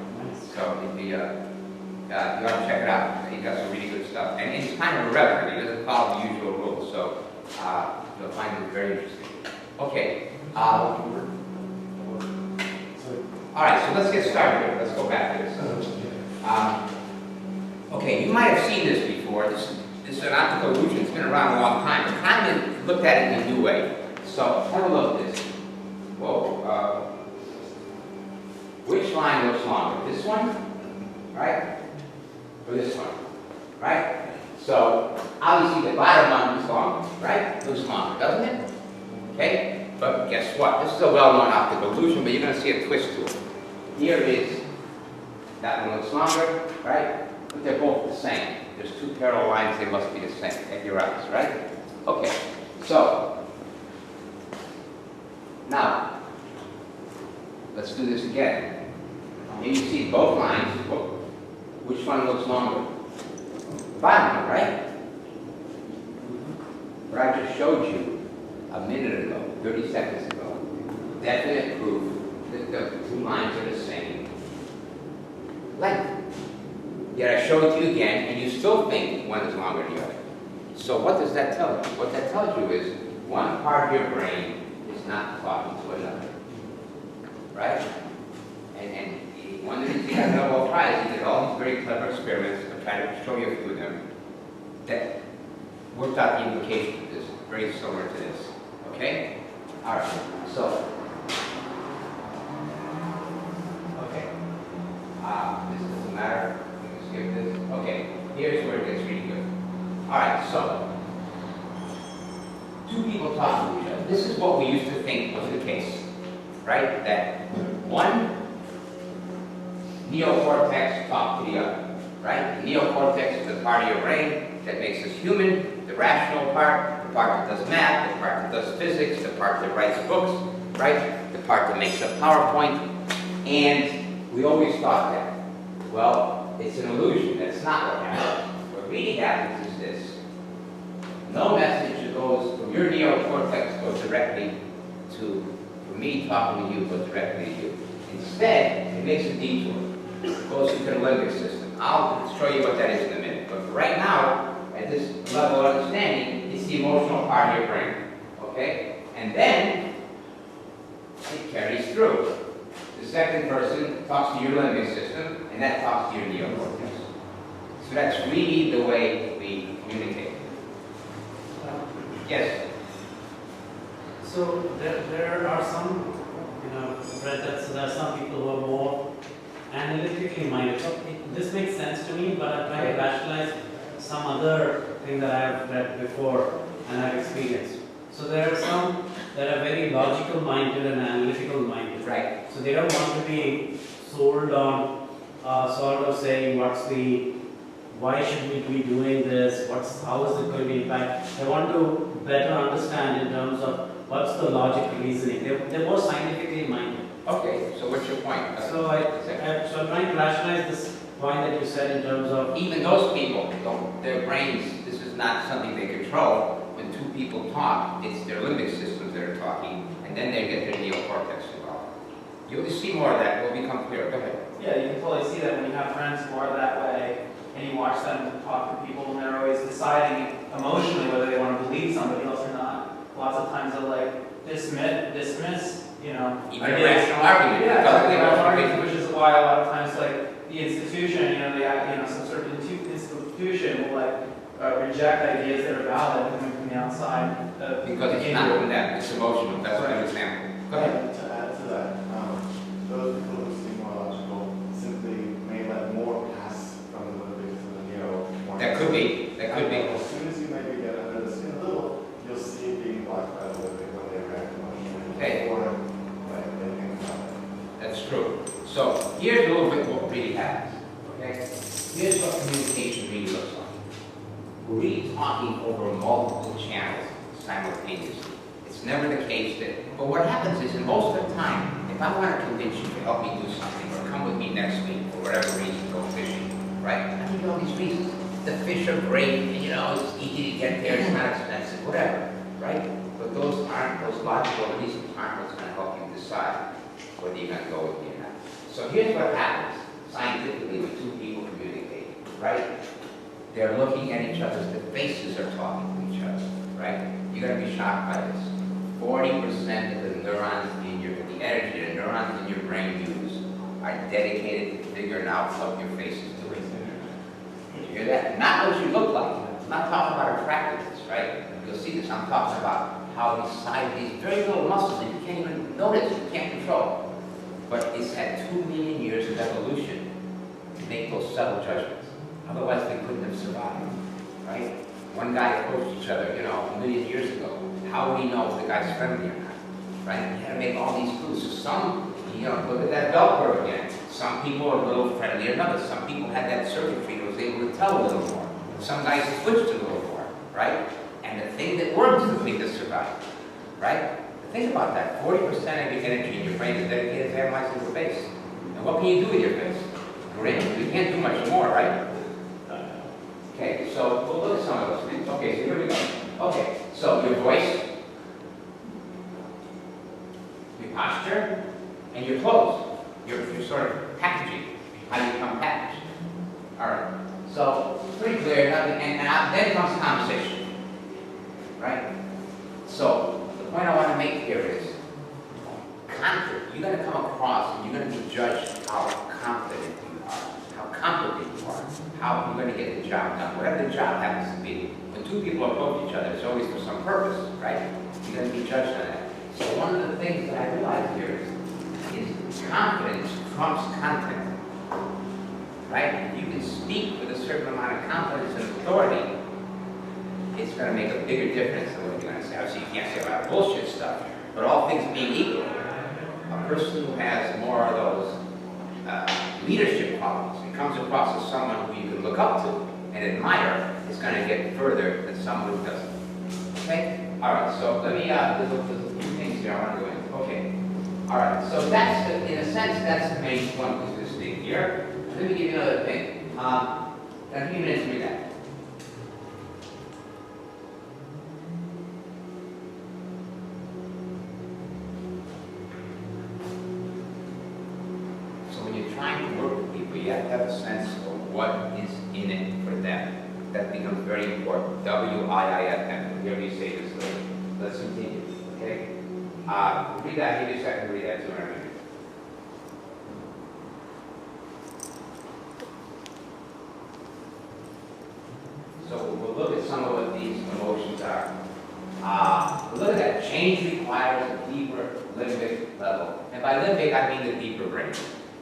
So if you ought to check it out. He does some really good stuff. And it's kind of irreverent. He doesn't follow the usual rules. So you'll find it very interesting. Okay. All right, so let's get started here. Let's go back to this. Okay, you might have seen this before. This is an optical illusion. It's been around a long time. But kind of looked at it in a new way. So have a look at this. Whoa. Which line looks longer? This one? Right? Or this one? Right? So obviously the bottom one is longer, right? Looks longer, doesn't it? Okay? But guess what? This is a well-known optical illusion, but you're going to see a twist to it. Here is, that one looks longer, right? But they're both the same. There's two parallel lines, they must be the same at your eyes, right? Okay, so, now, let's do this again. Here you see both lines. Which one looks longer? The bottom one, right? What I just showed you a minute ago, 30 seconds ago, definite proof that the two lines are the same length. Yet I showed it to you again, and you still think one is longer than the other. So what does that tell you? What that tells you is one part of your brain is not talking to another, right? And one of the things he got a Nobel Prize, he did all these very clever experiments. I'm trying to show you a few of them that worked out the implication of this, very similar to this. Okay? All right. So, okay. This doesn't matter. We can skip this. Okay. Here's where it gets really good. All right. So, two people talk to each other. This is what we used to think was the case, right? That one neocortex talks to the other, right? The neocortex is the part of your brain that makes us human, the rational part, the part that does math, the part that does physics, the part that writes books, right? The part that makes a PowerPoint. And we always thought that. Well, it's an illusion. That's not what happens. What really happens is this. No message that goes from your neocortex goes directly to me talking to you, goes directly to you. Instead, it makes a detour. It goes into the limbic system. I'll show you what that is in a minute. But for right now, at this level of understanding, it's the emotional part of your brain. Okay? And then, it carries through. The second person talks to your limbic system, and that talks to your neocortex. So that's really the way we communicate. Yes? So there are some, read that there are some people who are more analytically minded. So this makes sense to me, but I'm trying to rationalize some other thing that I have read before and I've experienced. So there are some that are very logical minded and analytical minded. Right. So they don't want to be sold on sort of saying why should we be doing this, how is it going to impact. They want to better understand in terms of what's the logic reasoning. They're more scientifically minded. Okay, so what's your point? So I'm trying to rationalize this point that you said in terms of even those people, their brains, this is not something they control. When two people talk, it's their limbic systems that are talking, and then they get their neocortex involved. You'll see more of that, will become clear. Go ahead. Yeah, you can totally see that when you have friends who are that way, and you watch them talk to people, and they're always deciding emotionally whether they want to believe somebody else or not. Lots of times they'll dismiss, even a rational argument. Yeah, exactly. Rational argument, which is why a lot of times, like the institution, they have, some sort of institution will reject ideas that are valid coming from the outside. Because it's not from them, it's emotional, that's a good example. Go ahead. To add to that, those people who seem more logical simply may let more pass from the motivation to the neo. That could be, that could be. As soon as you maybe get under the skin a little, you'll see it being blocked by the living when they react emotionally. Okay. Or, like, they think about it. That's true. So here's a little bit what really happens, okay? Here's what communication really looks like. We're really talking over multiple channels simultaneously. It's never the case that, but what happens is, in most of the time, if I want to convince you to help me do something, or come with me next week, for whatever reason, go fishing, right? I give you all these reasons. The fish are great, and you know, it's easy to get there, it's not expensive, whatever, right? But those logical reasons aren't what's going to help you decide whether you're going to go with me or not. So here's what happens scientifically when two people communicate, right? They're looking at each other, the faces are talking to each other, right? You're going to be shocked by this. 40% of the neurons in the energy, the neurons in your brain use are dedicated to figuring out what your face is doing. Did you hear that? Not what you look like. I'm not talking about attractiveness, right? You'll see this. I'm talking about how these very little muscles that you can't even notice, you can't control. But it's had 2 million years of evolution to make those subtle judgments. Otherwise, they couldn't have survived, right? One guy approached each other, 1 million years ago. How would he know if the guy's friendly or not, right? He had to make all these clues. So some, look at that bell curve again. Some people are a little friendlier than others. Some people had that circuitry that was able to tell a little more. Some guys switched a little more, right? And the thing that works is to make us survive, right? Think about that. 40% of your energy in your brain is dedicated to analyzing your face. And what can you do with your face? Grin. You can't do much more, right? Okay, so we'll look at some of those things. Okay, so here we go. Okay, so your voice, your posture, and your clothes. Your sort of packaging. How you become packaged. All right. So pretty clear. And then comes conversation. Right? So the point I want to make here is confident. You're going to come across and you're going to be judged how confident you are, how competent you are, how you're going to get the job done, whatever the job happens to be. When two people approach each other, it's always for some purpose, right? You're going to be judged on that. So one of the things that I realized here is confidence trumps content, right? If you can speak with a certain amount of confidence and authority, it's going to make a bigger difference than what you're going to say. Obviously, you can't say a lot of bullshit stuff, but all things being equal, a person who has more of those leadership qualities and comes across as someone who you can look up to and admire is going to get further than someone who doesn't. Okay? All right, so let me, there's a few things here I want to go into. Okay. All right, so that's, in a sense, that's the main point of this thing here. Let me give you another thing. Now, give me a minute to read that. Trying to work with people, you have to have a sense of what is in it for them. That becomes very important. W-I-I-F-M. You'll hear me say this later. Let's continue, okay? Read that, give me a second to read that, 200 minutes. So we'll look at some of what these emotions are. Look at that. Change requires a deeper limbic level. And by limbic, I mean the deeper brain.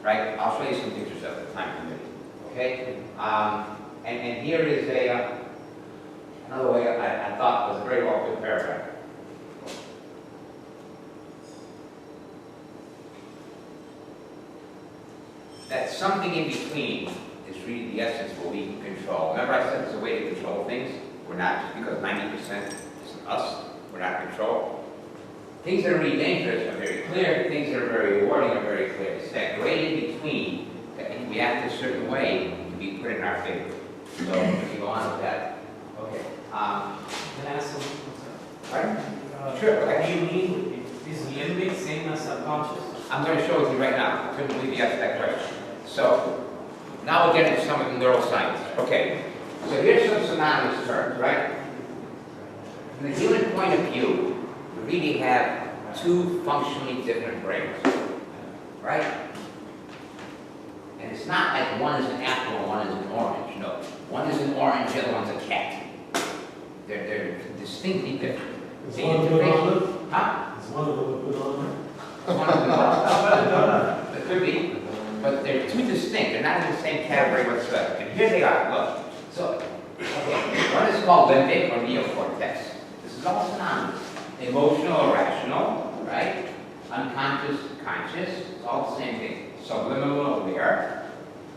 Right? I'll show you some pictures of it, time permitting. Okay? And here is another way I thought was a very well put paragraph. That something in between is really the essence of what we can control. Remember I said there's a way to control things? We're not, just because 90% is us, we're not in control. Things that are really dangerous are very clear. Things that are very rewarding are very clear. It's that gray in between that if we act a certain way can be put in our favor. So if you go on with that, okay. Can I ask something? Right? Sure. What Okay. do you mean? Is limbic same as subconscious? I'm going to show it to you right now. I couldn't believe you asked that question. So now we'll get into some of the neuroscience. Okay. So here's some synonymous terms, right? From the human point of view, we really have two functionally different brains, right? And it's not like one is an apple and one is an orange. No, one is an orange, the other one's a cat. They're distinctly different. Is The one of them on it? Huh? Is one of them put on it? One of them, well, it could be, but they're too distinct. They're not in the same category whatsoever. And here they are. Look. So, okay, one is called limbic or neocortex. This is all synonymous. Emotional or rational, right? Unconscious, conscious. It's all the same thing. Subliminal, aware.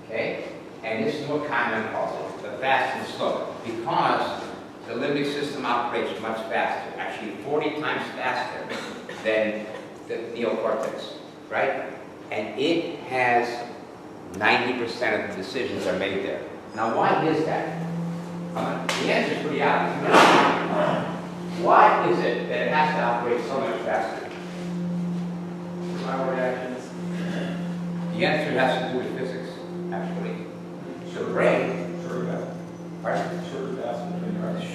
Okay? And this is what Kahneman calls it, the fast and slow. Because the limbic system operates much faster, actually 40 times faster than the neocortex, right? And it has 90% of the decisions are made there. Now, why is that? The answer is pretty obvious. Why is it that it has to operate so much faster? Our reactions. The answer has to do with physics, actually. So the brain, pardon?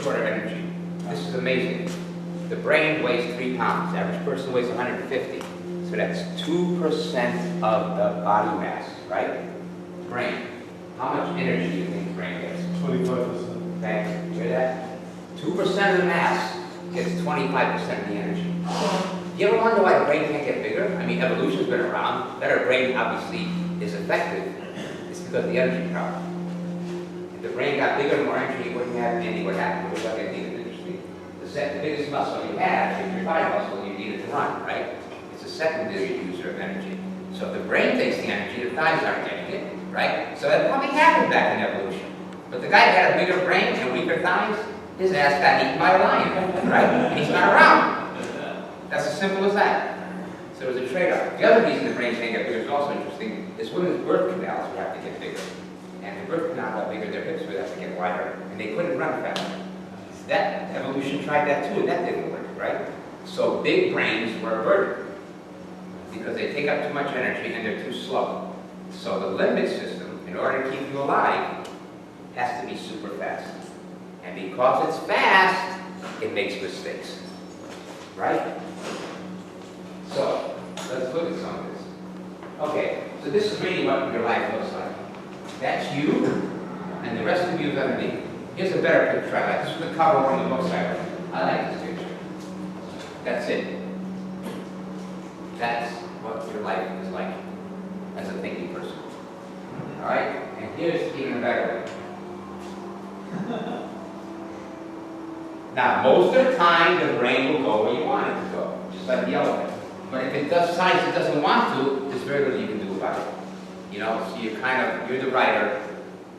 Shorter energy. This is amazing. The brain weighs 3 pounds. The average person weighs 150. So that's 2% of the body mass, right? Brain. How much energy do you think the brain gets? 25%. Okay, you hear that? 2% of the mass gets 25% of the energy. You ever wonder why the brain can't get bigger? I mean, evolution's been around. Better brain obviously is effective. It's because of the energy problem. If the brain got bigger and more energy, you wouldn't have any what happened. It would have anything interesting. The biggest muscle you have is your thigh muscle. You need it to run, right? It's a secondary user of energy. So if the brain takes the energy, the thighs aren't getting it, right? So that probably happened back in evolution. But the guy that had a bigger brain and weaker thighs, his ass got eaten by a lion, right? And he's not around. That's as simple as that. So it was a trade-off. The other reason the brain can't get bigger is also interesting, is women's birth canals would have to get bigger. And the birth canal got bigger, their hips would have to get wider, and they couldn't run faster. That evolution tried that too, and that didn't work, right? So big brains were a burden because they take up too much energy and they're too slow. So the limbic system, in order to keep you alive, has to be super fast. And because it's fast, it makes mistakes. Right? So, let's look at some of this. Okay, so this is really what your life looks like. That's you, and the rest of you is underneath. Here's a better picture I like. This is the cover from the books I read. I like this picture. That's it. That's what your life is like as a thinking person. Alright? And here's even a better way. Now, most of the time, the brain will go where you want it to go, just like the elephant. But if it decides it doesn't want to, there's very little you can do about it. You know, so you're the writer,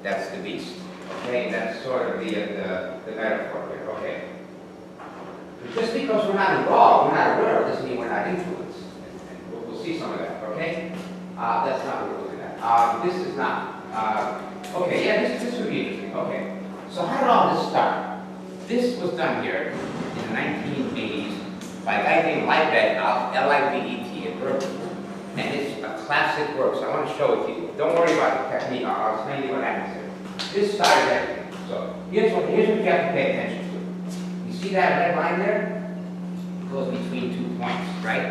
that's the beast. Okay, that's sort of the metaphor here, okay? But just because we're not involved, we're not aware, doesn't mean we're not influenced. And we'll see some of that, okay? That's not what we're looking at. This is not, okay, yeah, this would be interesting, okay. So how did all this start? This was done here in the 1980s by a guy named Libet, L-I-B-E-T, in Berkeley. And it's a classic work, so I want to show it to you. Don't worry about the technique, I'll explain to you what happens here. This started everything. So here's what you have to pay attention to. You see that red line there? It goes between 2 points, right?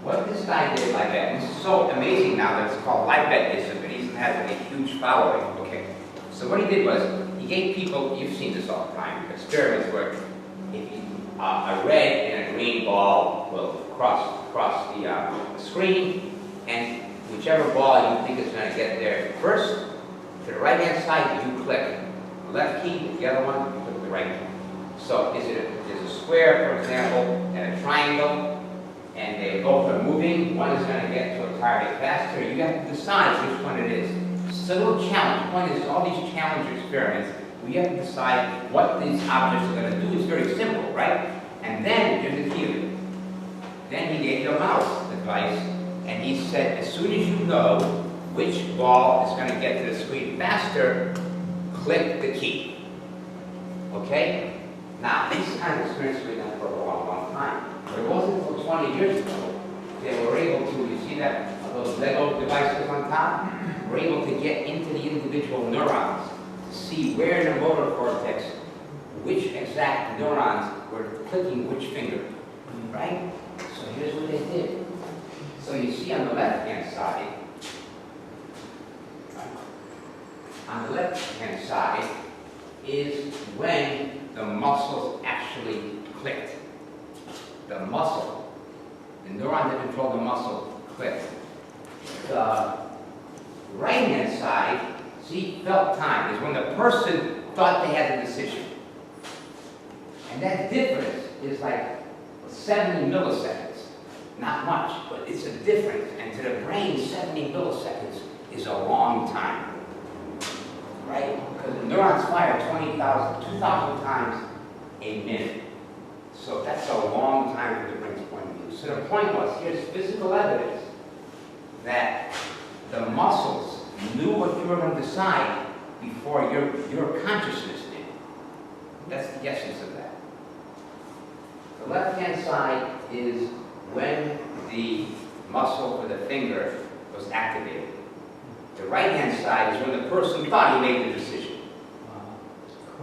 What this guy did, Libet, and this is so amazing now that it's called Libetism, and he has a huge following, okay? So what he did was, he gave people, you've seen this all the time, experiments where if you, a red and a green ball will cross the screen, and whichever ball you think is going to get there first, to the right-hand side, you click. The left key, the other one, you click the right key. So there's a square, for example, and a triangle, and they both are moving. One is going to get to a target faster. You have to decide which one it is. It's a little challenge. The point is, all these challenge experiments, we have to decide what these objects are going to do. It's very simple, right? And then, here's the key of it. Then he gave you a mouse device, and he said, as soon as you know which ball is going to get to the screen faster, click the key. Okay? Now, these kind of experiments we've done for a long, long time. But it wasn't until 20 years ago they were able to, you see that, those Lego devices on top? We're able to get into the individual neurons to see where in the motor cortex, which exact neurons were clicking which finger, right? So here's what they did. So you see on the left-hand side, is when the muscles actually clicked. The muscle, the neuron that controlled the muscle clicked. The right-hand side, see, felt time, is when the person thought they had the decision. And that difference is like 70 milliseconds. Not much, but it's a difference. And to the brain, 70 milliseconds is a long time. Right? Because the neurons fire 2,000 times a minute. So that's a long time from the brain's point of view. So the point was, here's physical evidence that the muscles knew what you were going to decide before your consciousness did. That's the essence of that. The left-hand side is when the muscle for the finger was activated. The right-hand side is when the person thought he made the decision.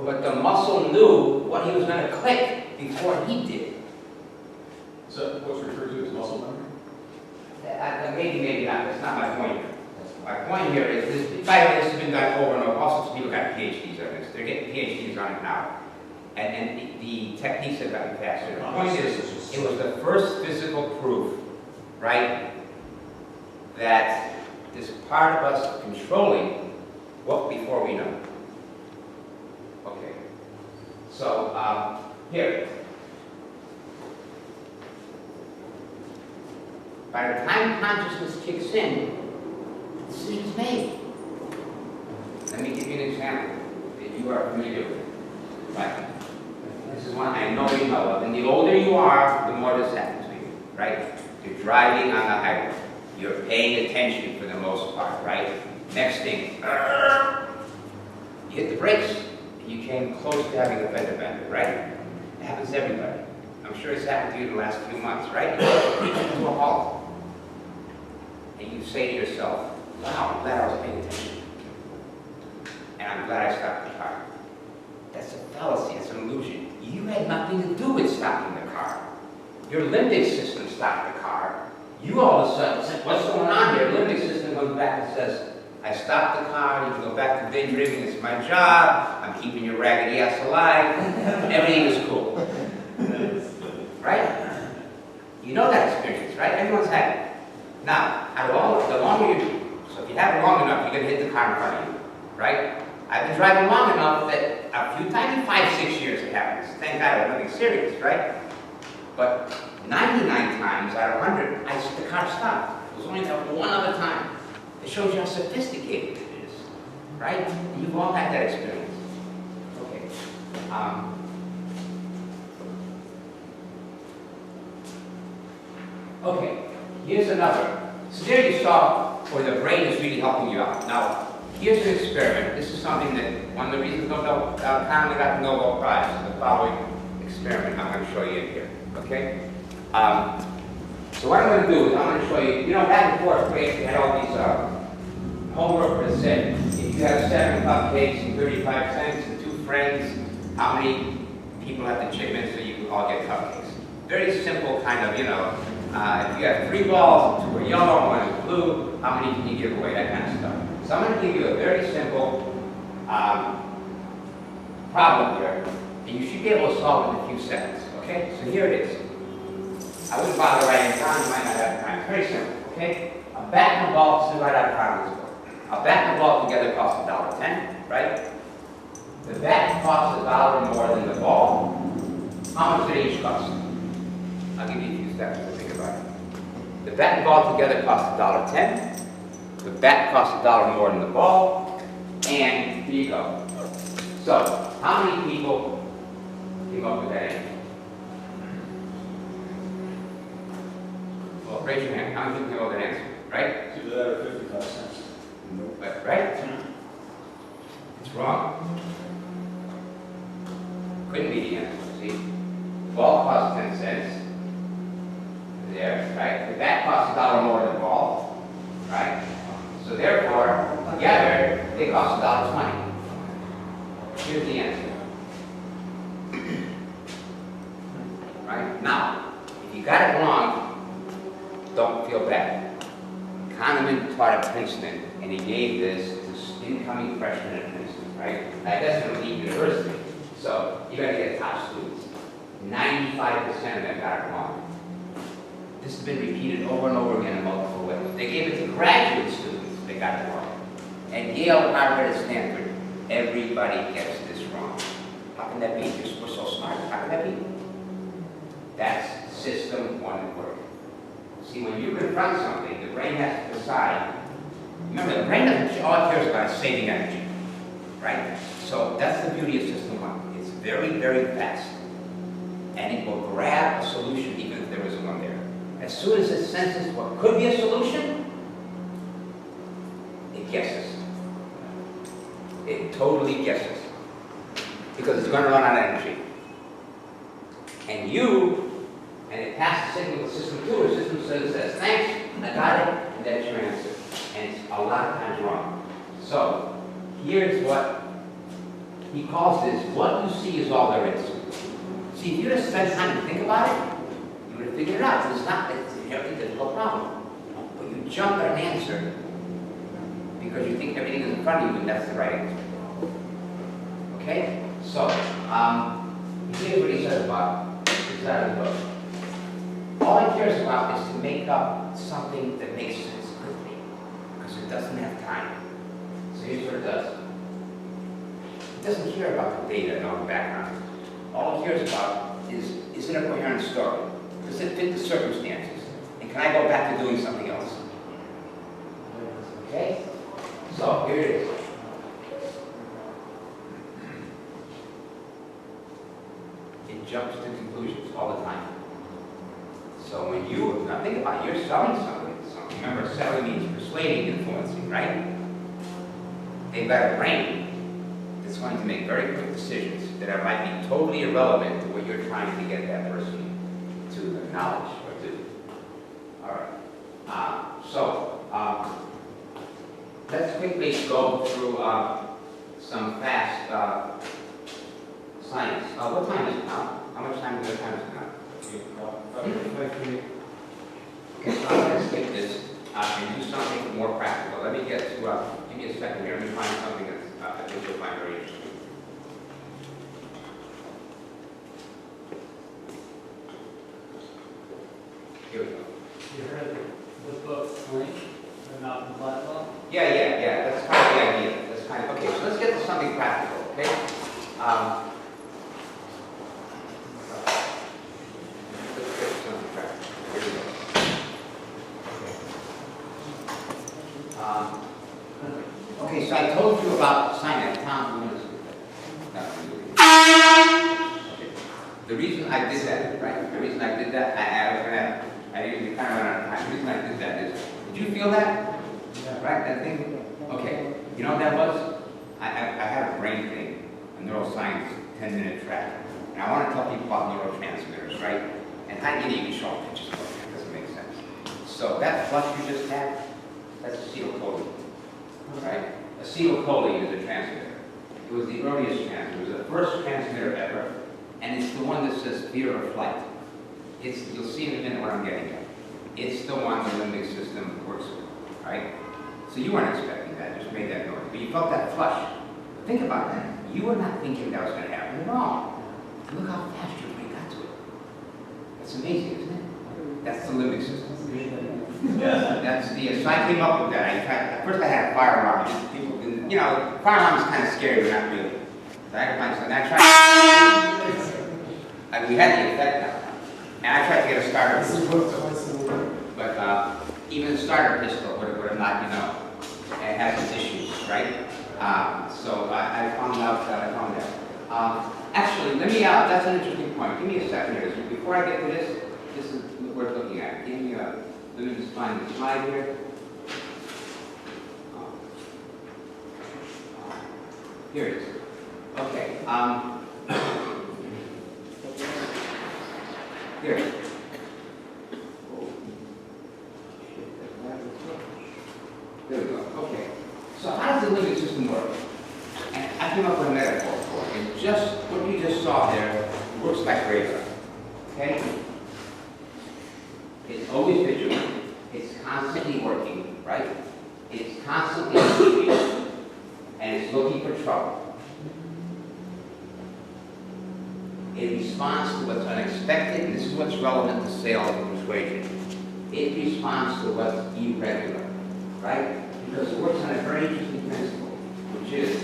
But the muscle knew what he was going to click before he did. So what's referred to as muscle memory? Maybe not. That's not my point here. My point here is this. By the way, this has been done over and over. All sorts of people got PhDs on this. They're getting PhDs on it now. And the techniques have gotten faster. The point is, it was the first physical proof, right, that this part of us controlling what before we know. Okay. So, here. By the time consciousness kicks in, the decision's made. Let me give you an example that you are familiar with. Right? This is one I know you know of. And the older you are, the more this happens to you. Right? You're driving on the highway. You're paying attention for the most part, right? Next thing, you hit the brakes, and you came close to having a fender bender, right? It happens to everybody. I'm sure it's happened to you in the last few months, right? You come to a halt. And you say to yourself, wow, I'm glad I was paying attention. And I'm glad I stopped the car. That's a fallacy, it's an illusion. You had nothing to do with stopping the car. Your limbic system stopped the car. You all of a sudden said, what's going on here? Limbic system goes back and says, I stopped the car, you can go back to daydreaming, it's my job, I'm keeping your raggedy ass alive, everything is cool. Right? You know that experience, right? Everyone's had it. Now, the longer you do, so if you have it long enough, you're going to hit the car in front of you, right? I've been driving long enough that a few times, 5-6 years it happens. Thank God it was nothing serious, right? But 99 times out of 100, the car stopped. It was only that one other time. It shows you how sophisticated it is, right? And you've all had that experience. Okay. Okay, here's another. So there you saw where the brain is really helping you out. Now, here's an experiment. This is something that one of the reasons Nobel commonly got the Nobel Prize is the following experiment I'm going to show you in here. Okay? So what I'm going to do is I'm going to show you, you know, back and forth grades, we had all these homework that said, if you have 7 cupcakes and 35 cents and 2 friends, how many people have to chip in so you can all get cupcakes? Very simple kind of, you know, if you have 3 balls, 2 are yellow, 1 is blue, how many can you give away, that kind of stuff. So I'm going to give you a very simple problem here, and you should be able to solve it in a few seconds, okay? So here it is. I wouldn't bother writing it down, you might not have time. It's very simple, okay? A bat and a ball, this is right out of Congress book. A bat and a ball together cost $1.10, right? The bat costs $1 more than the ball. How much did each cost? I'll give you a few seconds to think about it. The bat and ball together cost $1.10. The bat costs $1 more than the ball. And here you go. So, how many people came up with that answer? Well, raise your hand. How many people came up with that answer? Right? It's either that or 55 cents. Right? It's wrong. Couldn't be the answer, see? Ball costs 10 cents. There, right? The bat costs $1 more than the ball. Right? So therefore, together, they cost $1.20. Here's the answer. Right? Now, if you got it wrong, don't feel bad. Kahneman taught at Princeton, and he gave this to incoming freshmen at Princeton, right? Now, that's from Lee University. So you gotta get top students. 95% of them got it wrong. This has been repeated over and over again in multiple ways. They gave it to graduate students, they got it wrong. At Yale, Harvard, and Stanford, everybody gets this wrong. How can that be? We're so smart. How can that be? That's system one at work. See, when you confront something, the brain has to decide. Remember, the brain doesn't, all it cares about is saving energy, right? So that's the beauty of system one. It's very, very fast. And it will grab a solution even if there isn't one there. As soon as it senses what could be a solution, it guesses. It totally guesses. Because it's going to run out of energy. And it passes the signal to system two, and system says, thanks, I got it, and that's your answer. And it's a lot of times wrong. So, here's what he calls this, what you see is all there is. See, if you just spend time to think about it, you would have figured it out. It's not, it's a difficult problem. But you jump at an answer because you think everything is in front of you and that's the right answer. Okay? So, here's what he says about this out of the book. All he cares about is to make up something that makes sense quickly, because it doesn't have time. So here's what it does. It doesn't care about the data and all the background. All it cares about is it a coherent story? Does it fit the circumstances? And can I go back to doing something else? Okay? So here it is. It jumps to conclusions all the time. So when now think about it, you're selling something to someone. Remember, selling means persuading, influencing, right? They've got a brain that's going to make very quick decisions that might be totally irrelevant to what you're trying to get that person to acknowledge or do. All right. Let's quickly go through some fast science. What time is it now? How much time is it now? Okay, so I'm going to skip this and do something more practical. Let me get to, give me a second here. Let me find something that's, I think you'll find very interesting. Here we go. You heard the book Link, the Malcolm Gladwell? Yeah. That's kind of the idea. That's kind of, okay, so let's get to something practical, okay? Okay, so I told you about science. Tom, the reason I did that, right? The reason I did that, I usually kind of run out of time. The reason I did that is, did you feel that? Yeah. Right, that thing? Okay, you know what that was? I had a brain thing, a neuroscience 10-minute track. And I want to tell people about neurotransmitters, right? And how do you show pictures of it? It doesn't make sense. So that flush you just had, that's acetylcholine, right? Acetylcholine is a transmitter. It was the earliest transmitter. It was the first transmitter ever. And it's the one that says fear or flight. You'll see in a minute what I'm getting at. It's the one the limbic system works with, right? So you weren't expecting that, just made that noise. But you felt that flush. But think about that. You were not thinking that was going to happen at all. Look how fast your brain got to it. That's amazing, isn't it? That's the limbic system. That's the, so I came up with that. At first I had a fire alarm. People didn't, fire alarm is kind of scary, but not really. So I had to find something. I tried. We had the effect now. And I tried to get a starter pistol. But even the starter pistol would have not, it has its issues, right? So I found out that. Actually, that's an interesting point. Give me a second here. So before I get to this is worth looking at. Let me just find the slide here. Here it is. Okay. Here. There we go. Okay. So how does the limbic system work? And I came up with a metaphor for it. And just what you just saw there works like radar. Okay? It's always vigilant. It's constantly working, right? It's constantly moving, and it's looking for trouble. It responds to what's unexpected, and this is what's relevant to sales and persuasion. It responds to what's irregular, right? Because it works on a very interesting principle, which is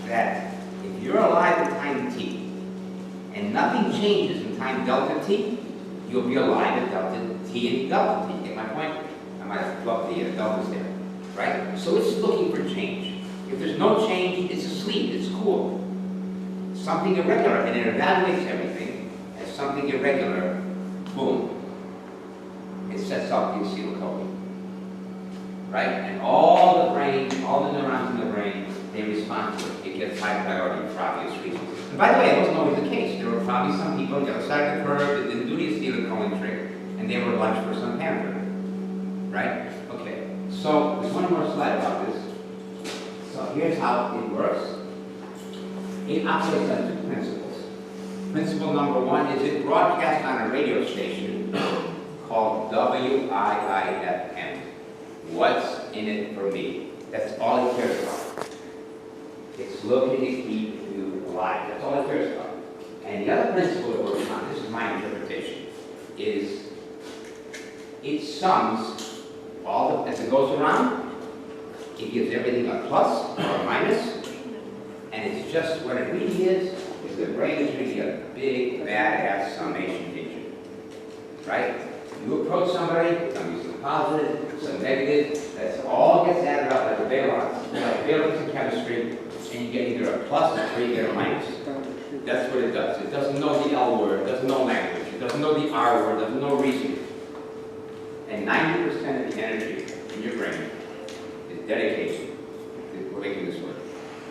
that if you're alive at time t, and nothing changes in time delta t, you'll be alive at delta t and delta t. Get my point? I might have flubbed the deltas there, right? So it's looking for change. If there's no change, it's asleep, it's cool. Something irregular, and it evaluates everything as something irregular, boom. It sets off the acetylcholine, right? And all the brain, all the neurons in the brain, they respond to it. It gets high priority for obvious reasons. And by the way, it wasn't always the case. There were probably some people on the other side of the curve that didn't do the acetylcholine trick, and they were lunch for some hamburger, right? Okay, so there's one more slide about this. So here's how it works. It operates on two principles. Principle number one is it broadcasts on a radio station called WIIFM. What's in it for me? That's all it cares about. It's looking to keep you alive. That's all it cares about. And the other principle it works on, this is my interpretation, is it sums all the, as it goes around, it gives everything a plus or a minus, and it's just what it really is the brain is really a big, badass summation engine, right? You approach somebody, some use some positive, some negative, that's all gets added up like a valence, like valence in chemistry, and you get either a plus or you get a minus. That's what it does. It doesn't know the L word, it doesn't know language, it doesn't know the R word, it doesn't know reasoning. And 90% of the energy in your brain is dedication to making this work.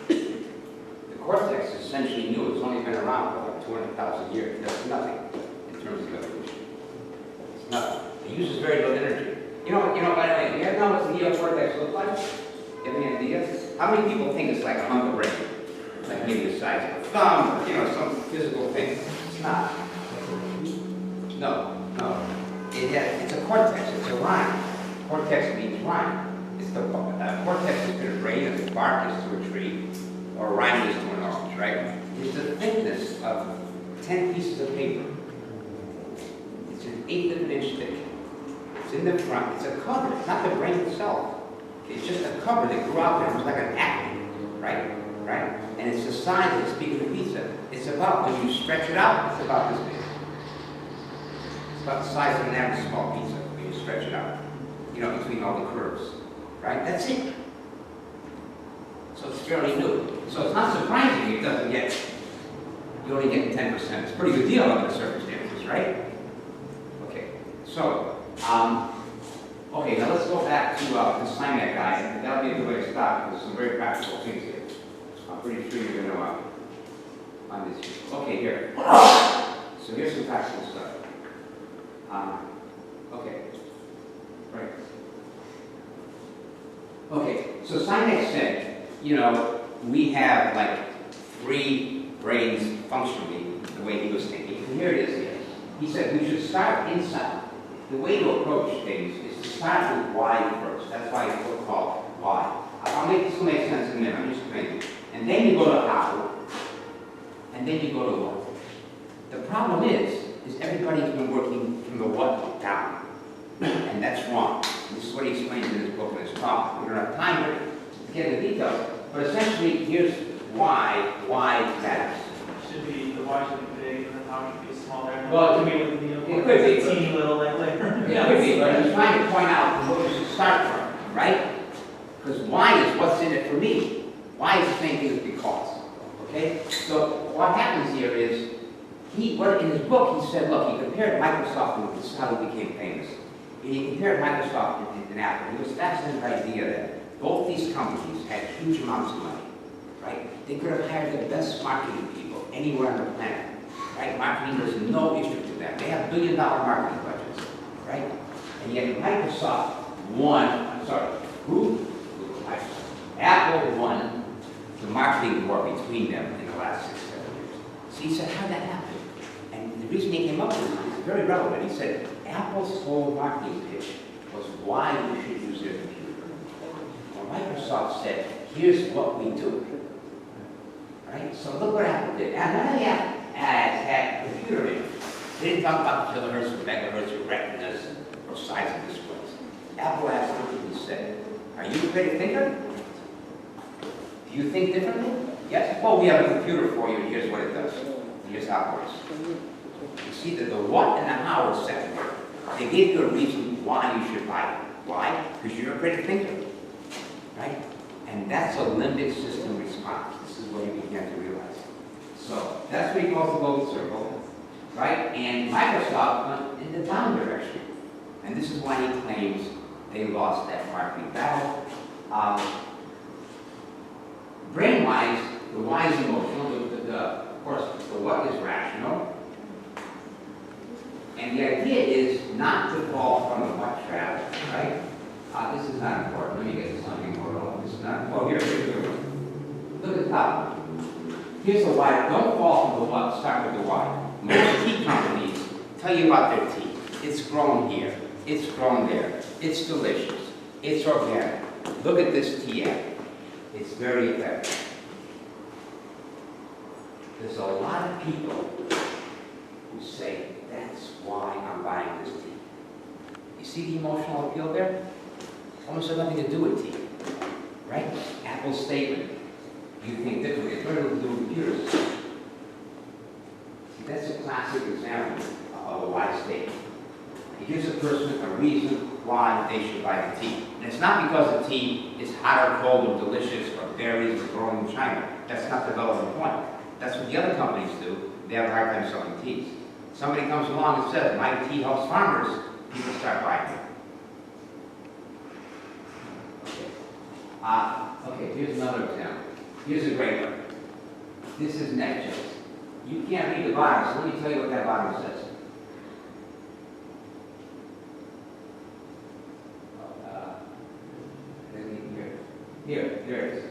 The cortex is essentially new. It's only been around for like 200,000 years. That's nothing in terms of evolution. It's nothing. It uses very little energy. You know, by the way, you know what the neocortex looks like? You have any ideas? How many people think it's like a hunk of brain? Like maybe the size of a thumb, you know, some physical thing. It's not. No. It's a cortex. It's a rhyme. Cortex means rhyme. It's the cortex is to the brain as the bark is to a tree, or rhyme is to an orange, right? It's the thickness of 10 pieces of paper. It's an eighth of an inch thick. It's in the front. It's a cover. It's not the brain itself. It's just a cover that grew out there. It was like an acne, right? And it's the size of a speaking of pizza. It's about, when you stretch it out, it's about this big. It's about the size of an average small pizza when you stretch it out. You know, between all the curves, right? That's it. So it's fairly new. So it's not surprising it doesn't get, you only get 10%. It's a pretty good deal under the circumstances, right? Okay, so, okay, now let's go back to the Sinek guy, and that'll be a good way to stop. There's some very practical things here. I'm pretty sure you're going to on this. Okay, here. So here's some practical stuff. Okay. Right. Okay, so Sinek said, you know, we have like 3 brains functionally, the way he was thinking. And here it is here. He said we should start inside. The way to approach things is to start with why first. That's why it's called why. This will make sense in a minute, I'm just explaining. And then you go to how, and then you go to what. The problem is everybody's been working from the what down. And that's wrong. This is what he explains in his book and his talk. We don't have time to get into details, but essentially, here's why matters. Should be, the why should be big, and the how should be smaller. Well, it could be with the it could be, but- teeny little like later. Yeah, it could be, but he's trying to point out what you should start from, right? Because why is what's in it for me. Why is the same thing as because, okay? So what happens here is, in his book, he said, look, he compared Microsoft, and this is how he became famous. He compared Microsoft and Apple. He was fascinated by the idea that both these companies had huge amounts of money, right? They could have hired the best marketing people anywhere on the planet, right? Marketing was no issue to them. They have billion-dollar marketing budgets, right? And yet Microsoft won, Apple won the marketing war between them in the last 6-7 years. So he said, how'd that happen? And the reason he came up with it is very relevant. He said, Apple's whole marketing pitch was why you should use their computer. Well, Microsoft said, here's what we do. right? So look what Apple did. And none of the ads had computer in it. They didn't talk about kilohertz or megahertz or retinas or size of displays. Apple ads literally said, are you a creative thinker? Do you think differently? Yes. Well, we have a computer for you, and here's what it does. Here's how it works. You see that the what and the how are secondary. They gave you a reason why you should buy it. Why? Because you're a creative thinker, right? And that's a limbic system response. This is what you begin to realize. So that's what he calls the golden circle, right? And Microsoft went in the down direction. And this is why he claims they lost that marketing battle. Brain-wise, the why is emotional, of course, the what is rational. And the idea is not to fall from the what trap, right? This is not important. Let me get to something more relevant. This is not, oh, here's the one. Look at the top. Here's the why. Don't fall from the what, start with the why. Most tea companies tell you about their tea. It's grown here. It's grown there. It's delicious. It's organic. Look at this tea ad. It's very effective. There's a lot of people who say, that's why I'm buying this tea. You see the emotional appeal there? Almost has nothing to do with tea, right? Apple's statement. You think differently. It's very little to do with computers. See, that's a classic example of a why statement. It gives a person a reason why they should buy the tea. And it's not because the tea is hot or cold or delicious or berries or grown in China. That's not the relevant point. That's what the other companies do. They have a hard time selling teas. Somebody comes along and says, my tea helps farmers, people start buying it. Okay, here's another example. Here's a great one. This is NetJets. You can't read the bottom, so let me tell you what that bottom says. Here it is.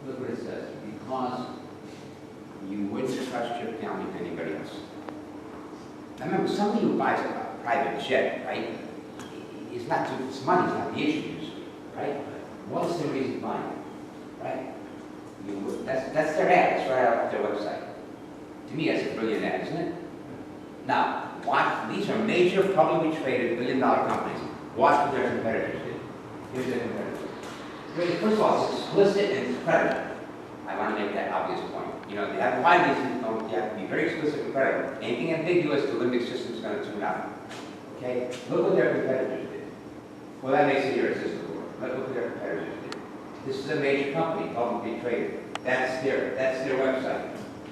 Look what it says. Because you wouldn't trust your family to anybody else. Now remember, somebody who buys a private jet, right, it's not too, it's money's not the issue usually, right? What's the reason buying it, right? That's their ad, it's right off their website. To me, that's a brilliant ad, isn't it? Now, watch, these are major publicly traded billion-dollar companies. Watch what their competitors did. Here's their competitors. First of all, it's explicit and it's credible. I want to make that obvious point. You know, they have why reasons, you have to be very explicit and credible. Anything ambiguous, the limbic system is going to tune out. Okay? Look what their competitors did. Well, that makes it irresistible. Look what their competitors did. This is a major company, publicly traded. That's their website.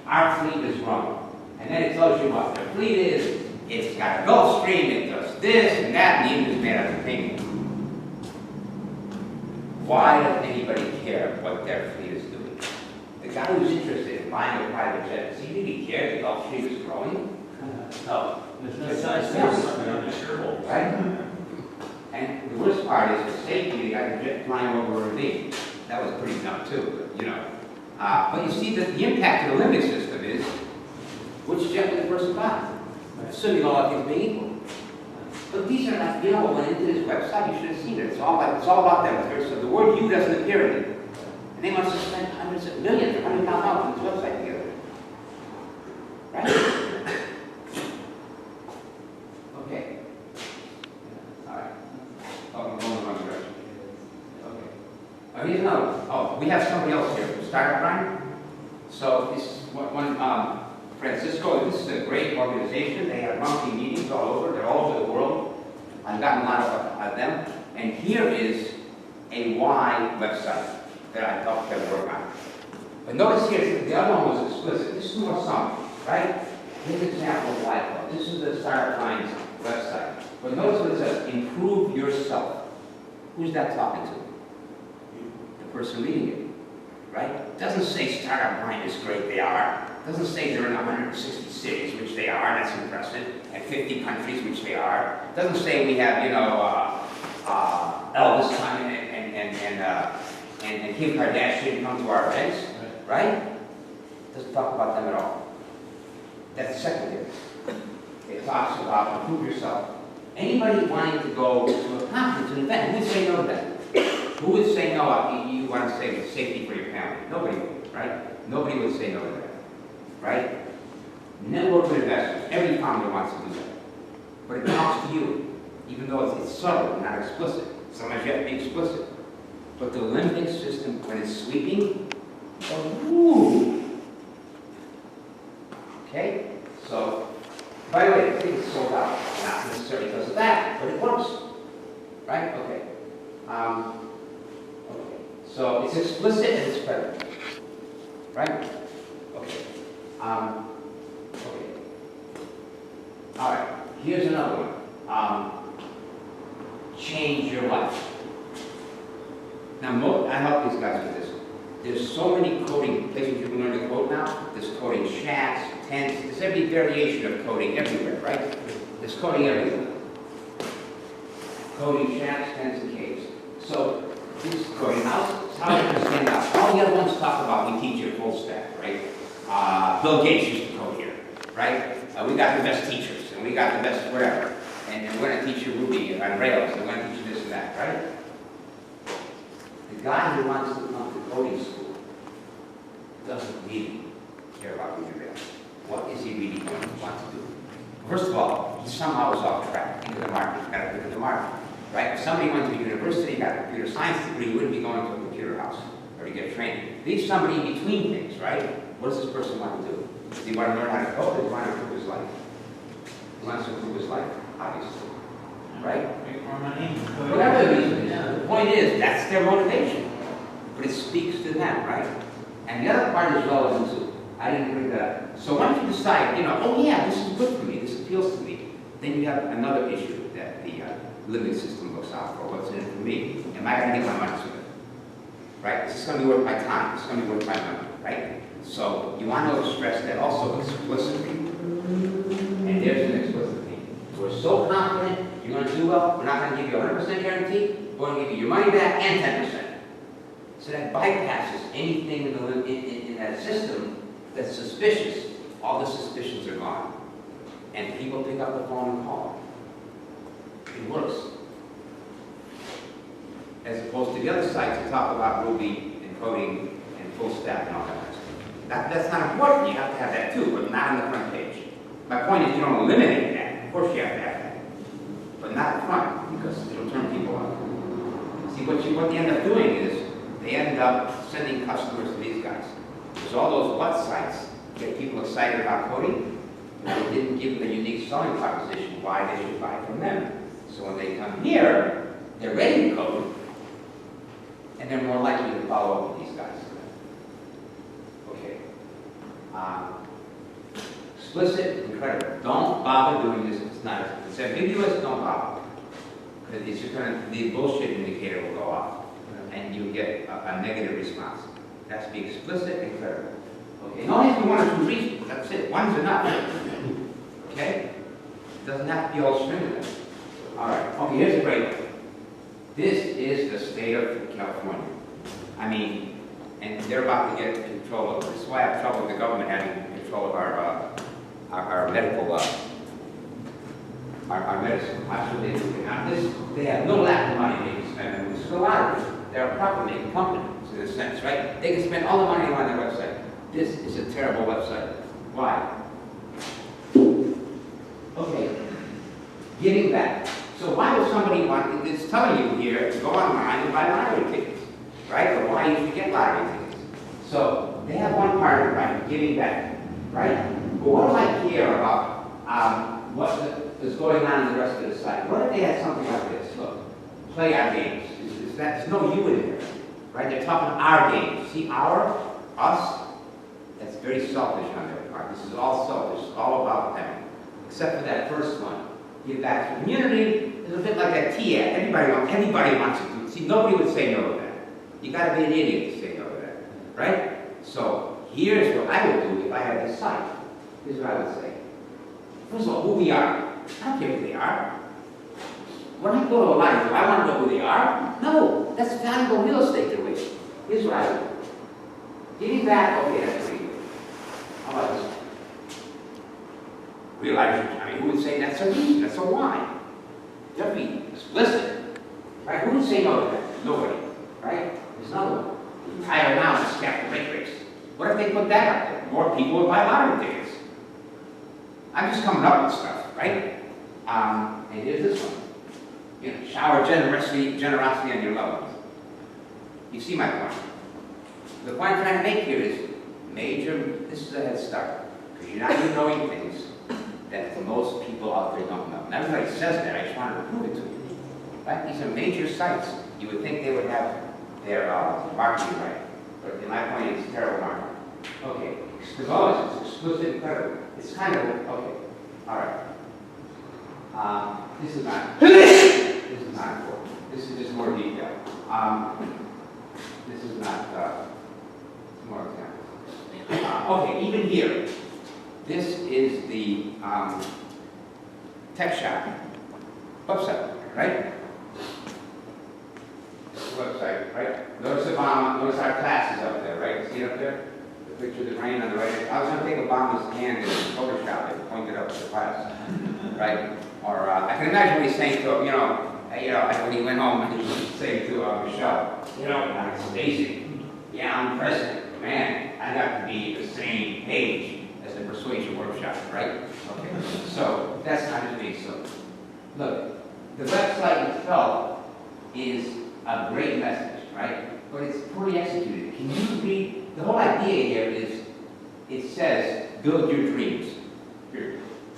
Our fleet is wrong. And then it tells you what their fleet is. It's got a Gulfstream, it does this and that, and the engine is made out of titanium. Why does anybody care what their fleet is doing? The guy who's interested in buying a private jet, does he really care the Gulfstream is growing? No. There's no such thing. Right? And the worst part is for safety, they got the jet flying over a ravine. That was pretty dumb too, but you know. But you see that the impact of the limbic system is, which jet will the person buy? Assuming all things being equal. But these are not, you know what went into this website, you should have seen it. It's all about them. So the word you doesn't appear in it. And they want to spend hundreds of millions, $100,000 on this website together. Right? Okay. All right. Oh, I'm going the wrong direction. Okay. Here's another. Oh, we have somebody else here from Startup Rhyme. So this is one Francisco, this is a great organization. They have monthly meetings all over. They're all over the world. I've gotten a lot of them. And here is a why website that I helped them work on. But notice here, the other one was explicit. This is more something, right? Here's an example of why club. This is the Startup Rhyme's website. But notice what it says, improve yourself. Who's that talking to? The person reading it, right? It doesn't say Startup Rhyme is great, they are. It doesn't say they're in 160 cities, which they are, that's impressive, and 50 countries, which they are. It doesn't say we have, you know, Elvis and Kim Kardashian come to our events, right? It doesn't talk about them at all. That's secondary. It talks about improve yourself. Anybody wanting to go to a conference, an event, who would say no to that? Who would say no, you want to save safety for your family? Nobody would, right? Nobody would say no to that, right? Network with investors, every founder wants to do that. But it comes to you, even though it's subtle, not explicit. Sometimes you have to be explicit. But the limbic system, when it's sweeping, ooh. Okay? So, by the way, I think it's sold out. Not necessarily because of that, but it works. Right? Okay. Okay. So it's explicit and it's credible. Right? Okay. Okay. All right. Here's another one. Change your life. Now, I help these guys with this. There's so many coding places you can learn to code now. There's coding shacks, tents. There's every variation of coding everywhere, right? There's coding everywhere. Coding shacks, tents, and caves. So this coding house, how does it stand out? All the other ones talk about we teach you full stack, right? Bill Gates used to code here, right? We got the best teachers, and we got the best whatever. And we're going to teach you Ruby on Rails, and we're going to teach you this and that, right? The guy who wants to come to coding school doesn't really care about Ruby Rails. What is he really going to want to do? First of all, he somehow is off track into the market. He's got to look at the market, right? If somebody went to university, got a computer science degree, he wouldn't be going to a computer house or to get training. Leave somebody in between things, right? What does this person want to do? Does he want to learn how to code, or does he want to improve his life? He wants to improve his life, obviously, right? Make more money. Whatever the reason is, the point is, that's their motivation. But it speaks to them, right? And the other part is relevant too. I didn't bring that up. So once you decide, oh yeah, this is good for me, this appeals to me, then you have another issue that the limbic system looks out for. What's in it for me? Am I going to get my money's worth? Right? Is this going to be worth my time? Is this going to be worth my money? Right? So you want to express that also explicitly. And there's an explicit thing. We're so confident you're going to do well, we're not going to give you a 100% guarantee, we're going to give you your money back and 10%. So that bypasses anything in that system that's suspicious. All the suspicions are gone. And people pick up the phone and call. It works. As opposed to the other sites that talk about Ruby and coding and full stack and all that kind of stuff. That's not important. You have to have that too, but not on the front page. My point is you don't eliminate that. Of course you have to have that. But not up front, because it'll turn people off. See, what they end up doing is they end up sending customers to these guys. Because all those what sites get people excited about coding, and they didn't give them a unique selling proposition why they should buy from them. So when they come here, they're ready to code, and they're more likely to follow up with these guys. Okay. Explicit, incredible. Don't bother doing this if it's not. If it's ambiguous, don't bother. Because it's just going to, the bullshit indicator will go off, and you get a negative response. It has to be explicit and clear. Okay, and only if you one or two reasons. That's it. One's enough. Okay? It doesn't have to be all string of them. All right. Okay, here's a great one. This is the state of California. I mean, and they're about to get control of this. This is why I have trouble with the government having control of our medical, our medicine. Absolutely. Now, they have no lack of money they can spend, and this is a lot of it. They're a profit-making company, in a sense, right? They can spend all the money on their website. This is a terrible website. Why? Okay. Giving back. So why would somebody want, it's telling you here to go online and buy lottery tickets, right? Or why you should get lottery tickets. So they have one part of it, right? Giving back, right? But what do I care about what is going on in the rest of the site? What if they had something like this? Look, play our games. There's no you in there, right? They're talking our games. See, us, that's very selfish on their part. This is all selfish, it's all about them. Except for that first one. Give back to the community is a bit like that T-ad. Everybody wants to do it. See, nobody would say no to that. You gotta be an idiot to say no to that, right? So here's what I would do if I had this site. Here's what I would say. First of all, who we are. I don't care who they are. When I go to a library, do I want to know who they are? No, that's valuable real estate they're wasting. Here's what I would do. Giving back, okay, that's pretty good. How about this one? Realize, who would say that's a reason, that's a why? You have to be explicit. Right? Who would say no to that? Nobody. Right? There's another one. Retire now and scrap the rate race. What if they put that out there? More people would buy lottery tickets. I'm just coming up with stuff, right? And here's this one. You know, shower generosity on your loved ones. You see my point. The point I'm trying to make here is this is a head start. Because you're not even knowing things that most people out there don't know. And everybody says that, I just wanted to prove it to you. Right? These are major sites. You would think they would have their marketing right. But in my point, it's terrible marketing. Okay, the bonus is explicit incredible. It's kind of, okay, all right. This is not important. This is just more detail. This is not, more examples. Okay, even here, this is the tech shop website, right? This is the website, right? Notice notice our class is up there, right? See it up there? The picture of the brain on the right. I was going to take Obama's hand and Photoshop it, point it up to the class, right? Or I can imagine what he's saying to him, when he went home, and he was saying to Michelle, it's amazing. Yeah, I'm president. Man, I have to be the same page as the persuasion workshop, right? Okay, so that's not just me. So, look, the website itself is a great message, right? But it's poorly executed. Can you read? The whole idea here is, it says, build your dreams.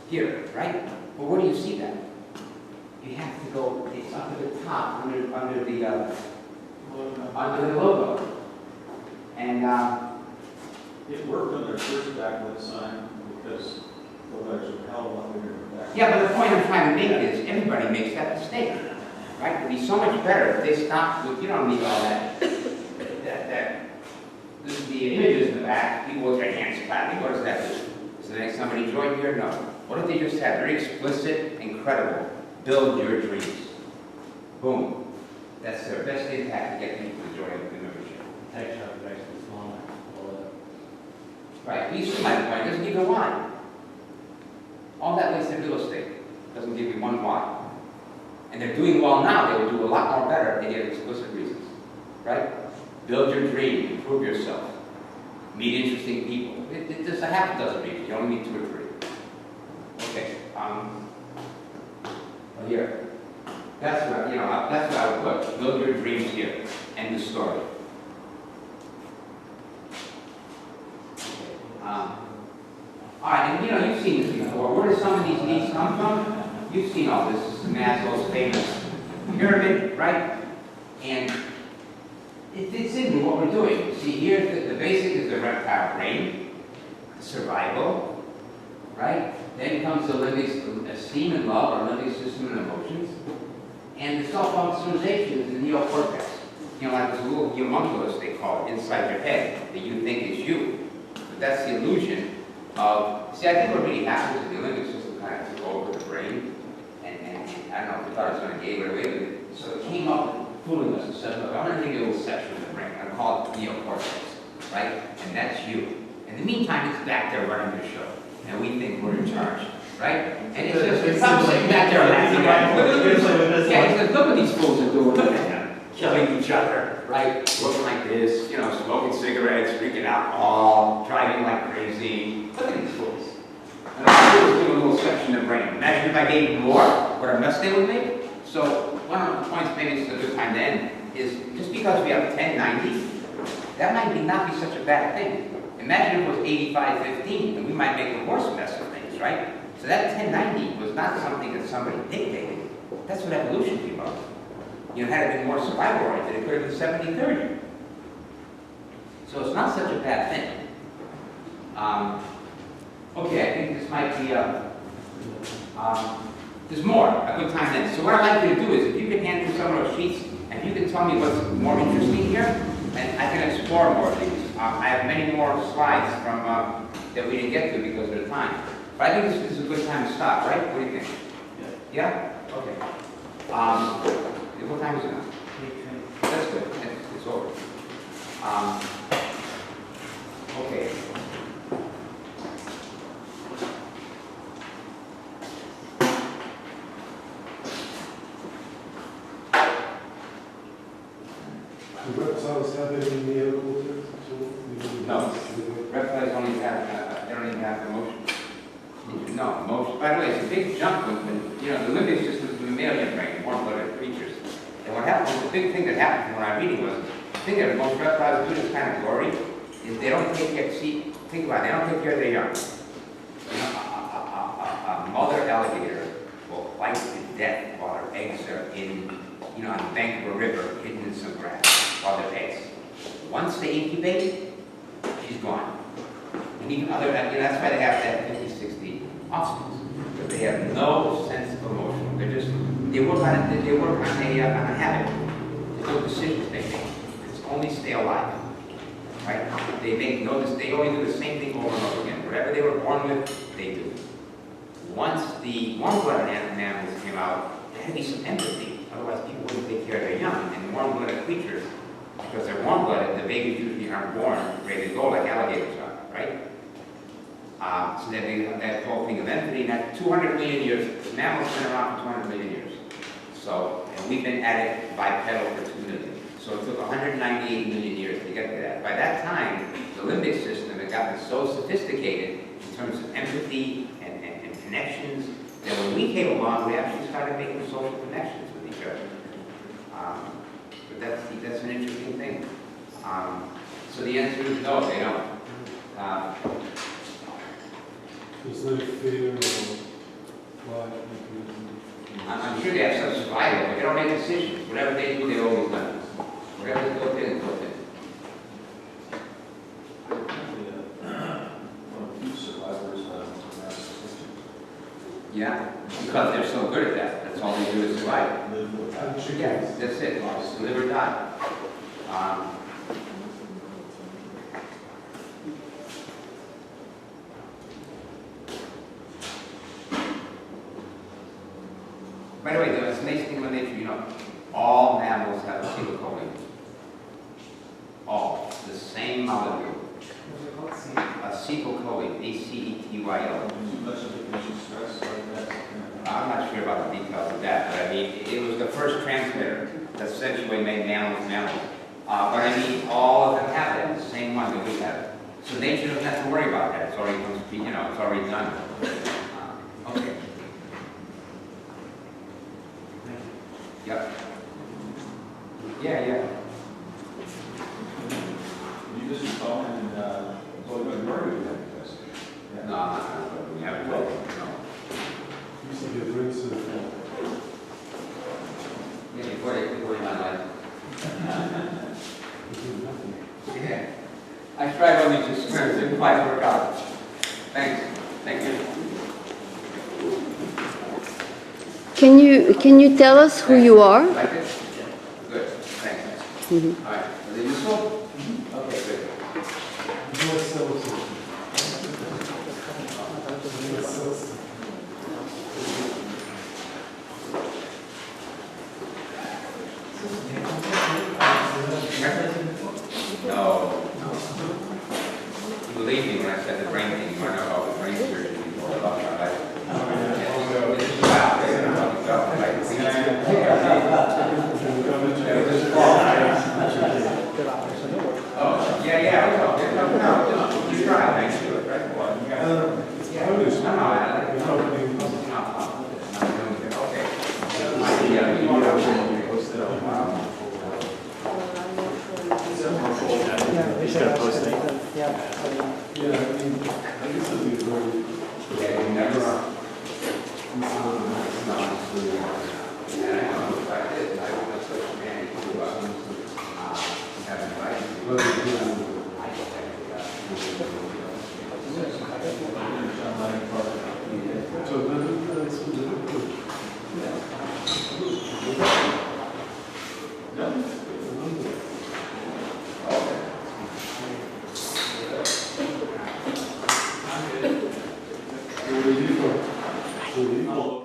Here, right? Well, where do you see that? You have to go, it's up at the top, under the logo. And It worked on their first backlit sign because the letters are held a lot bigger than that. yeah, but the point I'm trying to make is everybody makes that mistake, right? It'd be so much better if they stopped with, you don't need all that. The images in the back, people with their hands clapping. What does that do? Does that make somebody join here? No. What if they just had very explicit, incredible, build your dreams? Boom. That's their best impact to get people to join the membership. Tech shop is actually smaller. Right, you see my point, it doesn't give you why. All that wasted real estate doesn't give you one why. And they're doing well now, they will do a lot more better if they give explicit reasons. Right? Build your dream, improve yourself, meet interesting people. There's a half a dozen reasons, you only need 2 or 3. Okay, here. That's what, that's what I would put. Build your dreams here. End the story. All right, and you've seen this before. Where do some of these needs come from? You've seen all this. This is Maslow's famous pyramid, right? And it fits into what we're doing. See, here the basic is the reptile brain, survival, right? Then comes the limbic esteem and love, our limbic system and emotions. And the self-actualization is the neocortex. Like this little homunculus, they call it, inside your head, that you think is you. But that's the illusion of, see, I think what really happens is the limbic system kind of took over the brain, and I don't know if we thought it was going to give it away with it. So it came up fooling us and said, look, I'm going to give you a little section of the brain. I'm going to call it neocortex, right? And that's you. In the meantime, it's back there running the show. And we think we're in charge, right? And it's just, it's like back there laughing at it. Yeah, he says, look what these fools are doing. Look at them. Killing each other, right? Looking like this, smoking cigarettes, drinking alcohol, driving like crazy. Look at these fools. And I was doing a little section of the brain. Imagine if I gave them more, what a mess they would make. So one of the points, maybe this is a good time to end, is just because we have 1090, that might not be such a bad thing. Imagine if it was 8515, and we might make a worse mess of things, right? So that 1090 was not something that somebody dictated. That's what evolution came up with. Had it been more survival-oriented, it could have been 70-30. So it's not such a bad thing. Okay, I think this might be there's more, a good time then. So what I'd like you to do is, if you can hand me some of those sheets, and you can tell me what's more interesting here, and I can explore more of these. I have many more slides from that we didn't get to because of the time. But I think this is a good time to stop, right? What do you think? Yeah? Okay. What time is it now? That's good. It's over. Okay. The reptiles have any neocortex at all? No. Reptiles only have, they don't even have emotion. No, emotion. By the way, it's a big jump when you know, the limbic system is the mammalian brain, warm-blooded creatures. And what happened, the big thing that happened when I was reading was, the thing that most reptiles do this kind of glory is they don't take care, see, think about it, they don't take care of their young. You know, a mother alligator will fight to death while her eggs are in, you know, on the bank of a river, hidden in some grass, while they're eggs. Once they incubate, she's gone. And even other, that's why they have to have 50, 60 offspring. Because they have no sense of emotion. They're just, they work on a habit. There's no decisions they make. It's only stay alive. Right? They make no, they only do the same thing over and over again. Whatever they were born with, they do. Once the warm-blooded animals came out, there had to be some empathy. Otherwise, people wouldn't take care of their young. And warm-blooded creatures, because they're warm-blooded, the babies usually aren't born ready to go like alligators are, right? So then they have that whole thing of empathy. Now, 200 million years, mammals have been around for 200 million years. So, and we've been at it bipedal for 2 million. So it took 198 million years to get to that. By that time, the limbic system had gotten so sophisticated in terms of empathy and connections that when we came along, we actually started making social connections with each other. But that's an interesting thing. So the answer is no, they don't. Is there fear or flight? I'm sure they have some survival, but they don't make decisions. Whatever they do, they always done. Whatever is built in, is built in. Yeah, because they're so good at that. That's all they do is survive. Yeah, that's it. Just live or die. By the way, there's an nice thing about nature, you know, all mammals have acetylcholine. All. The same molecule. Acetylcholine, A-C-E-T-Y-L. I'm not sure about the details of that, but I mean, it was the first transmitter that essentially made mammals mammals. But I mean, all of them have that, the same one that we have. So nature doesn't have to worry about that. It's already, you know, it's already done. Okay. Yep. Yeah. You just call and, well, you're going to murder them, because. No, we haven't. No. Used to be a drink sort of Yeah, before they my life. Yeah. I tried all these experiments, didn't quite work out. Thanks. Thank you. Can you tell us who you are? Like this? Good. Thanks. All right. Was it useful? Okay, good. No. You believe me when I said the brain thing, you want to know about the brain surgery before about my life. Oh, yeah, no, you try, thanks to it, right?